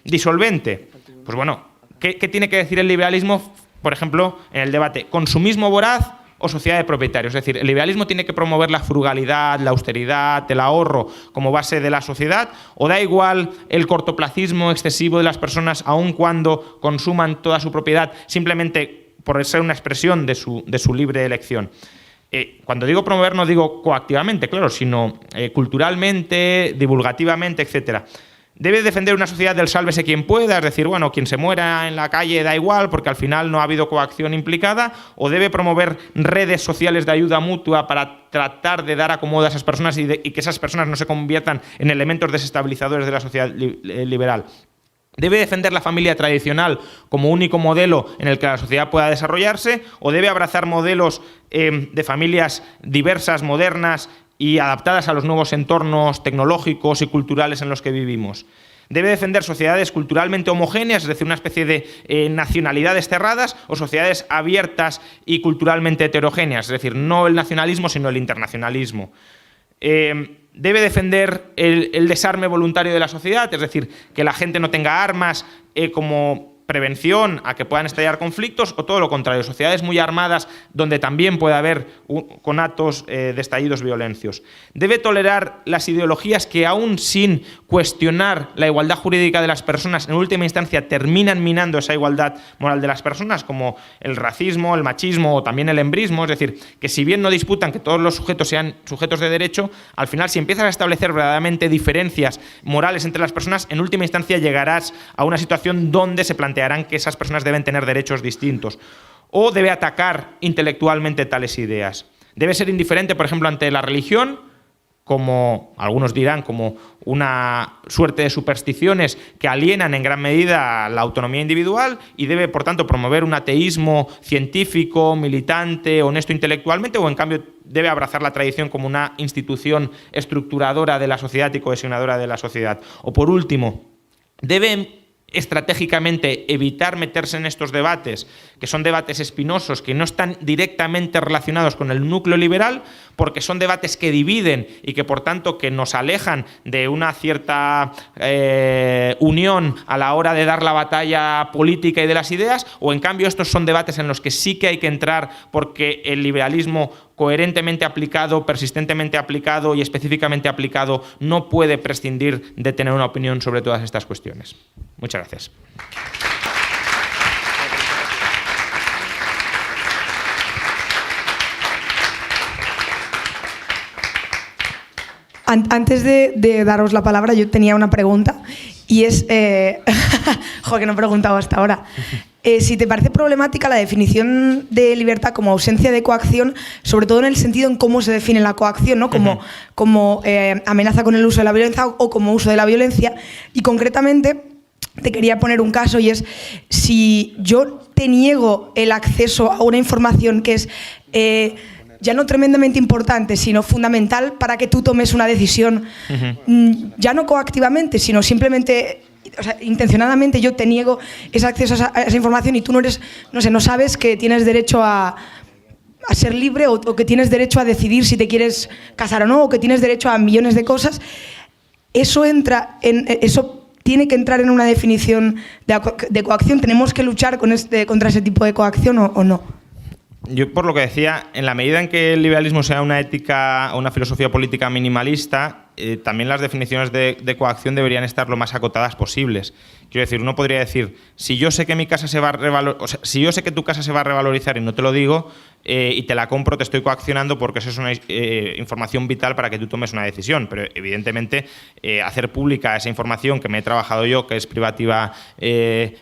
disolvente? Pues bueno, ¿qué tiene que decir el liberalismo, por ejemplo, en el debate consumismo voraz o sociedad de propietarios? Es decir, ¿el liberalismo tiene que promover la frugalidad, la austeridad, el ahorro como base de la sociedad, o da igual el cortoplacismo excesivo de las personas aun cuando consuman toda su propiedad simplemente por ser una expresión de su libre elección? Cuando digo promover no digo coactivamente, claro, sino culturalmente, divulgativamente, etcétera. Debe defender una sociedad del sálvese quien pueda, es decir, bueno, quien se muera en la calle da igual porque al final no ha habido coacción implicada, o debe promover redes sociales de ayuda mutua para tratar de dar acomodo a esas personas y que esas personas no se conviertan en elementos desestabilizadores de la sociedad liberal. ¿Debe defender la familia tradicional como único modelo en el que la sociedad pueda desarrollarse, o debe abrazar modelos de familias diversas, modernas y adaptadas a los nuevos entornos tecnológicos y culturales en los que vivimos? ¿Debe defender sociedades culturalmente homogéneas, es decir, una especie de nacionalidades cerradas, o sociedades abiertas y culturalmente heterogéneas, es decir, no el nacionalismo sino el internacionalismo? ¿Debe defender el desarme voluntario de la sociedad, es decir, que la gente no tenga armas como prevención a que puedan estallar conflictos, o todo lo contrario, sociedades muy armadas donde también puede haber conatos de estallidos violentos. Debe tolerar las ideologías que, aún sin cuestionar la igualdad jurídica de las personas, en última instancia terminan minando esa igualdad moral de las personas, como el racismo, el machismo o también el embrismo. Es decir, que si bien no disputan que todos los sujetos sean sujetos de derecho, al final, si empiezas a establecer verdaderamente diferencias morales entre las personas, en última instancia llegarás a una situación donde se plantearán que esas personas deben tener derechos distintos. O debe atacar intelectualmente tales ideas. Debe ser indiferente, por ejemplo, ante la religión, como algunos dirán, como una suerte de supersticiones que alienan en gran medida la autonomía individual, y debe, por tanto, promover un ateísmo científico, militante, honesto intelectualmente, o en cambio debe abrazar la tradición como una institución estructuradora de la sociedad y cohesionadora de la sociedad. O por último, debe estratégicamente evitar meterse en estos debates, que son debates espinosos, que no están directamente relacionados con el núcleo liberal, porque son debates que dividen y que, por tanto, que nos alejan de una cierta unión a la hora de dar la batalla política y de las ideas, o en cambio estos son debates en los que sí que hay que entrar, porque el liberalismo coherentemente aplicado, persistentemente aplicado y específicamente aplicado no puede prescindir de tener una opinión sobre todas estas cuestiones. Muchas gracias. Antes de daros la palabra, yo tenía una pregunta, y es... joder, que no he preguntado hasta ahora. Si te parece problemática la definición de libertad como ausencia de coacción, sobre todo en el sentido en cómo se define la coacción, ¿no? Como amenaza con el uso de la violencia o como uso de la violencia. Y concretamente te quería poner un caso, y es: si yo te niego el acceso a una información que es ya no tremendamente importante, sino fundamental para que tú tomes una decisión, ya no coactivamente, sino simplemente... O sea, intencionadamente yo te niego ese acceso a esa información, y tú no sabes que tienes derecho a ser libre, o que tienes derecho a decidir si te quieres casar o no, o que tienes derecho a millones de cosas. Eso tiene que entrar en una definición de coacción. ¿Tenemos que luchar contra ese tipo de coacción o no? Yo, por lo que decía, en la medida en que el liberalismo sea una ética o una filosofía política minimalista, también las definiciones de coacción deberían estar lo más acotadas posibles. Quiero decir, uno podría decir: si yo sé que mi casa se va a si yo sé que tu casa se va a revalorizar y no te lo digo, y te la compro, te estoy coaccionando porque eso es una información vital para que tú tomes una decisión. Pero evidentemente hacer pública esa información que me he trabajado yo, que es privativa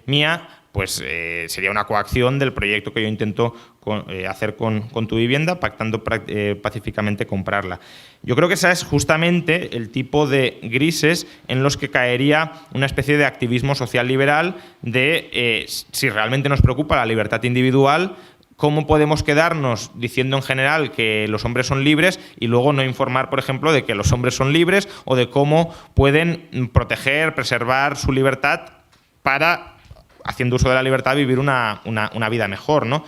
mía, pues sería una coacción del proyecto que yo intento hacer con tu vivienda, pactando pacíficamente comprarla. Yo creo que ese es justamente el tipo de grises en los que caería una especie de activismo social liberal de si realmente nos preocupa la libertad individual, ¿cómo podemos quedarnos diciendo en general que los hombres son libres y luego no informar, por ejemplo, de que los hombres son libres, o de cómo pueden proteger, preservar su libertad para, haciendo uso de la libertad, vivir una vida mejor, ¿no?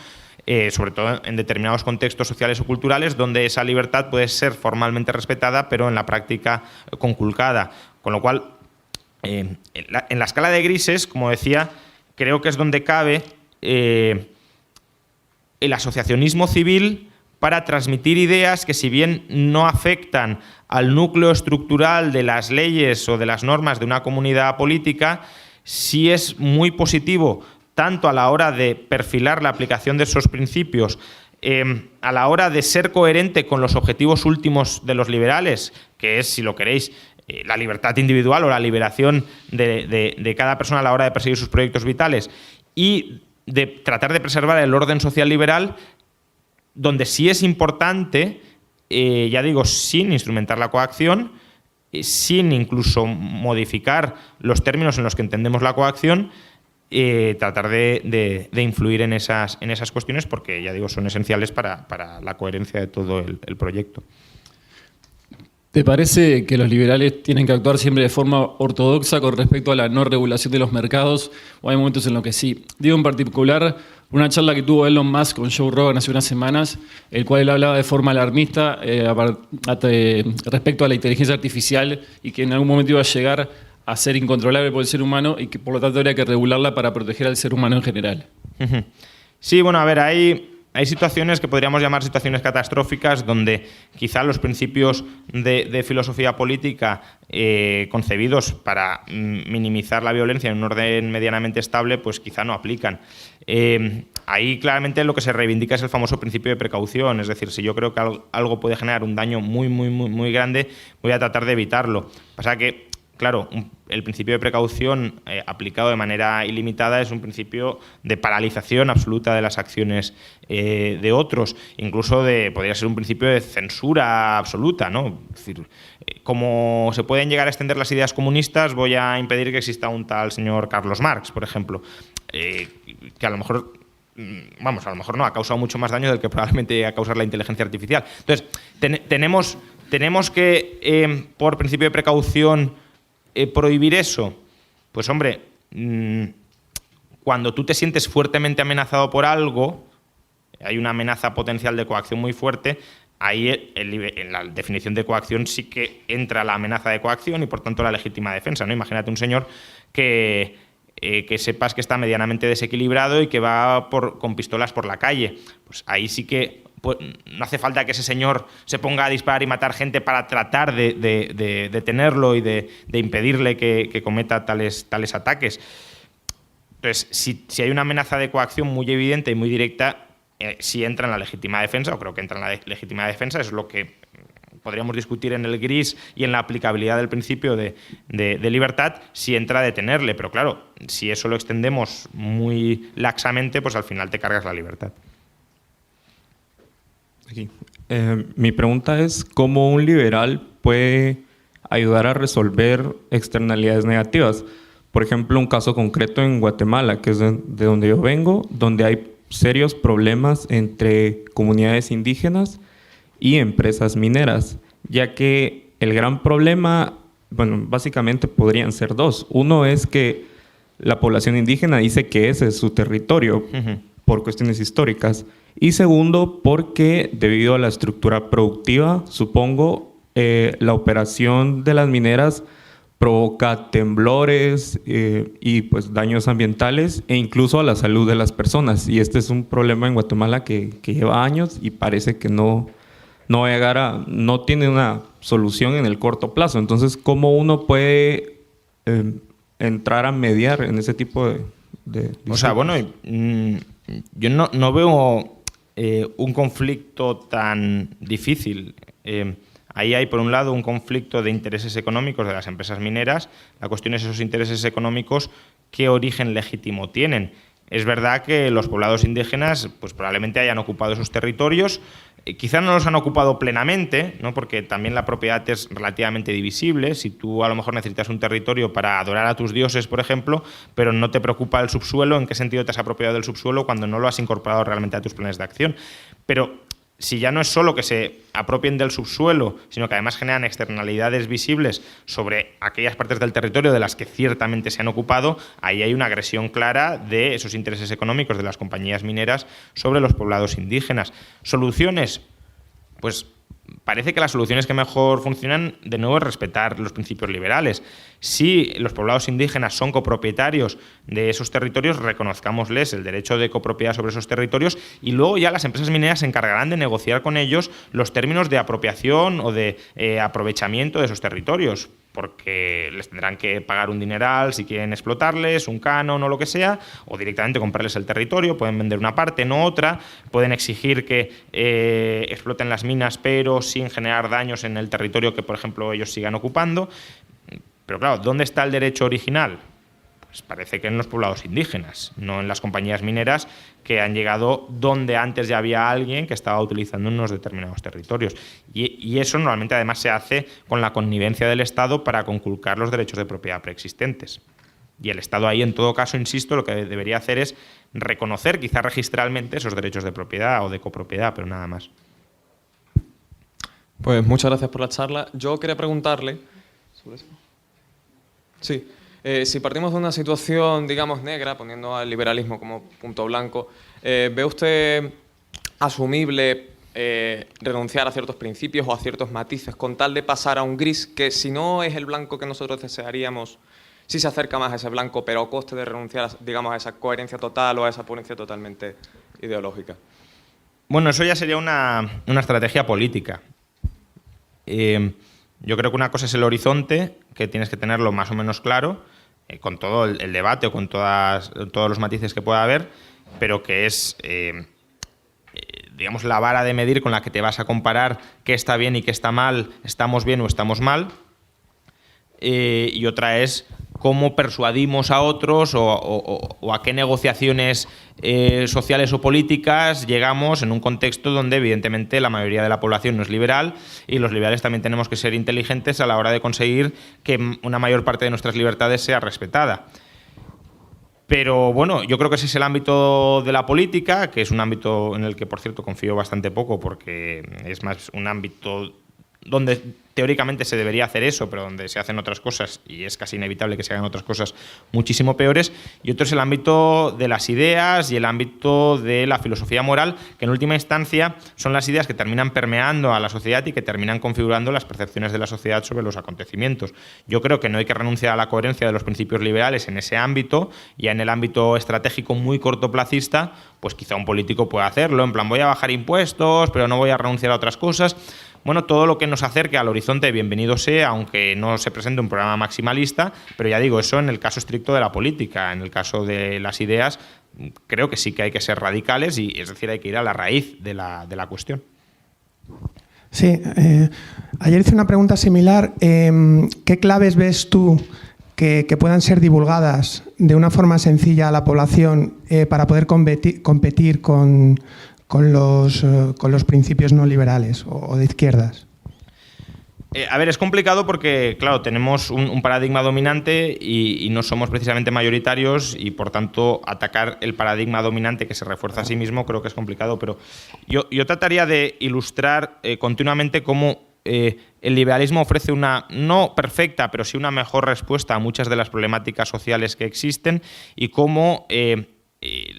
Sobre todo en determinados contextos sociales o culturales donde esa libertad puede ser formalmente respetada, pero en la práctica conculcada. Con lo cual, en la escala de grises, como decía, creo que es donde cabe el asociacionismo civil para transmitir ideas que, si bien no afectan al núcleo estructural de las leyes o de las normas de una comunidad política, sí es muy positivo, tanto a la hora de perfilar la aplicación de esos principios, a la hora de ser coherente con los objetivos últimos de los liberales, que es, si lo queréis, la libertad individual o la liberación de cada persona a la hora de perseguir sus proyectos vitales, y de tratar de preservar el orden social liberal, donde sí es importante, ya digo, sin instrumentar la coacción, sin incluso modificar los términos en los que entendemos la coacción, tratar de influir en esas cuestiones, porque, ya digo, son esenciales para la coherencia de todo el proyecto. ¿Te parece que los liberales tienen que actuar siempre de forma ortodoxa con respecto a la no regulación de los mercados, o hay momentos en los que sí? Digo en particular una charla que tuvo Elon Musk con Joe Rogan hace unas semanas, el cual él hablaba de forma alarmista respecto a la inteligencia artificial, y que en algún momento iba a llegar a ser incontrolable por el ser humano y que por lo tanto habría que regularla para proteger al ser humano en general. Sí, bueno, a ver, hay situaciones que podríamos llamar situaciones catastróficas donde quizá los principios de filosofía política concebidos para minimizar la violencia en un orden medianamente estable, pues quizá no aplican. Ahí claramente lo que se reivindica es el famoso principio de precaución, es decir, si yo creo que algo puede generar un daño muy grande, voy a tratar de evitarlo. Pasa que, claro, el principio de precaución aplicado de manera ilimitada es un principio de paralización absoluta de las acciones de otros, incluso podría ser un principio de censura absoluta, ¿no? Es decir, como se pueden llegar a extender las ideas comunistas, voy a impedir que exista un tal señor Carlos Marx, por ejemplo, que a lo mejor... a lo mejor no, ha causado mucho más daño del que probablemente va a causar la inteligencia artificial. Entonces, tenemos que, por principio de precaución, prohibir eso. Pues hombre, cuando tú te sientes fuertemente amenazado por algo, hay una amenaza potencial de coacción muy fuerte, ahí en la definición de coacción sí que entra la amenaza de coacción y por tanto la legítima defensa, ¿no? Imagínate un señor que sepas que está medianamente desequilibrado y que va con pistolas por la calle. Pues ahí sí que no hace falta que ese señor se ponga a disparar y matar gente para tratar de detenerlo y de impedirle que cometa tales ataques. Entonces, si hay una amenaza de coacción muy evidente y muy directa, sí entra en la legítima defensa, o creo que entra en la legítima defensa, es lo que podríamos discutir en el gris y en la aplicabilidad del principio de libertad, si entra a detenerle. Pero claro, si eso lo extendemos muy laxamente, pues al final te cargas la libertad. Aquí. Mi pregunta es, ¿cómo un liberal puede ayudar a resolver externalidades negativas? Por ejemplo, un caso concreto en Guatemala, que es de donde yo vengo, donde hay serios problemas entre comunidades indígenas y empresas mineras, ya que el gran problema, bueno, básicamente podrían ser dos. Uno es que la población indígena dice que ese es su territorio por cuestiones históricas. Y segundo, porque debido a la estructura productiva, supongo, la operación de las mineras provoca temblores y pues daños ambientales e incluso a la salud de las personas. Y este es un problema en Guatemala que lleva años y parece que no va a llegar no tiene una solución en el corto plazo. Entonces, ¿cómo uno puede entrar a mediar en ese tipo de O sea, bueno, yo no veo un conflicto tan difícil. Ahí hay, por un lado, un conflicto de intereses económicos de las empresas mineras. La cuestión es esos intereses económicos, ¿qué origen legítimo tienen? Es verdad que los poblados indígenas pues probablemente hayan ocupado esos territorios, quizás no los han ocupado plenamente, ¿no? Porque también la propiedad es relativamente divisible. Si tú a lo mejor necesitas un territorio para adorar a tus dioses, por ejemplo, pero no te preocupa el subsuelo, ¿en qué sentido te has apropiado del subsuelo cuando no lo has incorporado realmente a tus planes de acción? Pero si ya no es solo que se apropien del subsuelo, sino que además generan externalidades visibles sobre aquellas partes del territorio de las que ciertamente se han ocupado, ahí hay una agresión clara de esos intereses económicos de las compañías mineras sobre los poblados indígenas. ¿Soluciones? Pues parece que las soluciones que mejor funcionan, de nuevo, es respetar los principios liberales. Si los poblados indígenas son copropietarios de esos territorios, reconozcámosles el derecho de copropiedad sobre esos territorios y luego ya las empresas mineras se encargarán de negociar con ellos los términos de apropiación o de aprovechamiento de esos territorios, porque les tendrán que pagar un dineral si quieren explotarles, un canon o lo que sea, o directamente comprarles el territorio, pueden vender una parte, no otra, pueden exigir que exploten las minas pero sin generar daños en el territorio que, por ejemplo, ellos sigan ocupando. Pero claro, ¿dónde está el derecho original? Pues parece que en los poblados indígenas, no en las compañías mineras que han llegado donde antes ya había alguien que estaba utilizando unos determinados territorios. Y eso normalmente además se hace con la connivencia del Estado para conculcar los derechos de propiedad preexistentes. Y el Estado ahí, en todo caso, insisto, lo que debería hacer es reconocer, quizá registralmente, esos derechos de propiedad o de copropiedad, pero nada más. Pues muchas gracias por la charla. Yo quería preguntarle... ¿Sobre eso? Sí. Si partimos de una situación, digamos, negra, poniendo al liberalismo como punto blanco, ¿ve usted asumible renunciar a ciertos principios o a ciertos matices con tal de pasar a un gris que, si no es el blanco que nosotros desearíamos, sí se acerca más a ese blanco, pero a coste de renunciar, digamos, a esa coherencia total o a esa ponencia totalmente ideológica? Bueno, eso ya sería una estrategia política. Yo creo que una cosa es el horizonte, que tienes que tenerlo más o menos claro, con todo el debate o con todos los matices que pueda haber, pero que es, digamos, la vara de medir con la que te vas a comparar qué está bien y qué está mal, estamos bien o estamos mal. Y otra es cómo persuadimos a otros o a qué negociaciones sociales o políticas llegamos en un contexto donde evidentemente la mayoría de la población no es liberal y los liberales también tenemos que ser inteligentes a la hora de conseguir que una mayor parte de nuestras libertades sea respetada. Pero bueno, yo creo que ese es el ámbito de la política, que es un ámbito en el que, por cierto, confío bastante poco porque es más un ámbito donde teóricamente se debería hacer eso, pero donde se hacen otras cosas y es casi inevitable que se hagan otras cosas muchísimo peores. Y otro es el ámbito de las ideas y el ámbito de la filosofía moral, que en última instancia son las ideas que terminan permeando a la sociedad y que terminan configurando las percepciones de la sociedad sobre los acontecimientos. Yo creo que no hay que renunciar a la coherencia de los principios liberales en ese ámbito, y en el ámbito estratégico muy cortoplacista, pues quizá un político pueda hacerlo, en plan voy a bajar impuestos, pero no voy a renunciar a otras cosas. Bueno, todo lo que nos acerque al horizonte, bienvenido sea, aunque no se presente un programa maximalista, pero ya digo, eso en el caso estricto de la política. En el caso de las ideas, creo que sí que hay que ser radicales, y es decir, hay que ir a la raíz de la cuestión. Sí, ayer hice una pregunta similar. ¿Qué claves ves tú que puedan ser divulgadas de una forma sencilla a la población para poder competir con los principios no liberales o de izquierdas? A ver, es complicado porque, claro, tenemos un paradigma dominante y no somos precisamente mayoritarios, y por tanto atacar el paradigma dominante que se refuerza a sí mismo creo que es complicado, pero yo trataría de ilustrar continuamente cómo el liberalismo ofrece una no perfecta, pero sí una mejor respuesta a muchas de las problemáticas sociales que existen, y cómo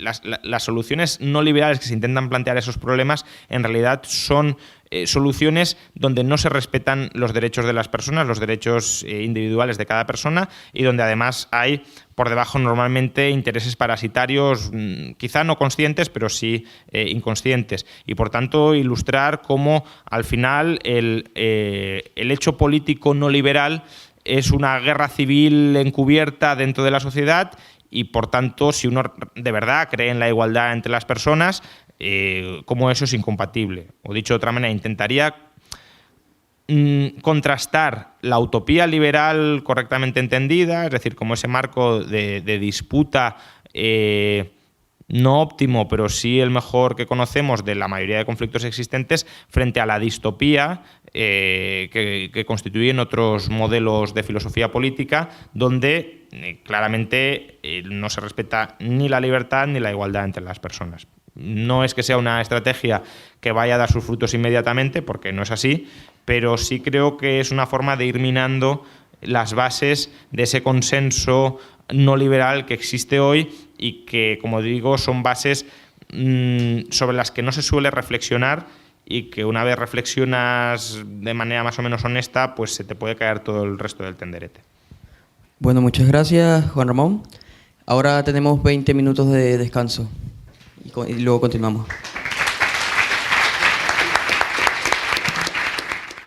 las soluciones no liberales que se intentan plantear a esos problemas en realidad son soluciones donde no se respetan los derechos de las personas, los derechos individuales de cada persona, y donde además hay por debajo normalmente intereses parasitarios, quizá no conscientes, pero sí inconscientes. Y por tanto ilustrar cómo al final el hecho político no liberal es una guerra civil encubierta dentro de la sociedad. Y por tanto, si uno de verdad cree en la igualdad entre las personas, cómo eso es incompatible. O dicho de otra manera, intentaría contrastar la utopía liberal correctamente entendida, es decir, como ese marco de disputa no óptimo, pero sí el mejor que conocemos de la mayoría de conflictos existentes, frente a la distopía que constituyen otros modelos de filosofía política, donde claramente no se respeta ni la libertad ni la igualdad entre las personas. No es que sea una estrategia que vaya a dar sus frutos inmediatamente, porque no es así, pero sí creo que es una forma de ir minando las bases de ese consenso no liberal que existe hoy y que, como digo, son bases sobre las que no se suele reflexionar, y que una vez reflexionas de manera más o menos honesta, pues se te puede caer todo el resto del tenderete. Bueno, muchas gracias, Juan Ramón. Ahora tenemos 20 minutos de descanso y luego continuamos.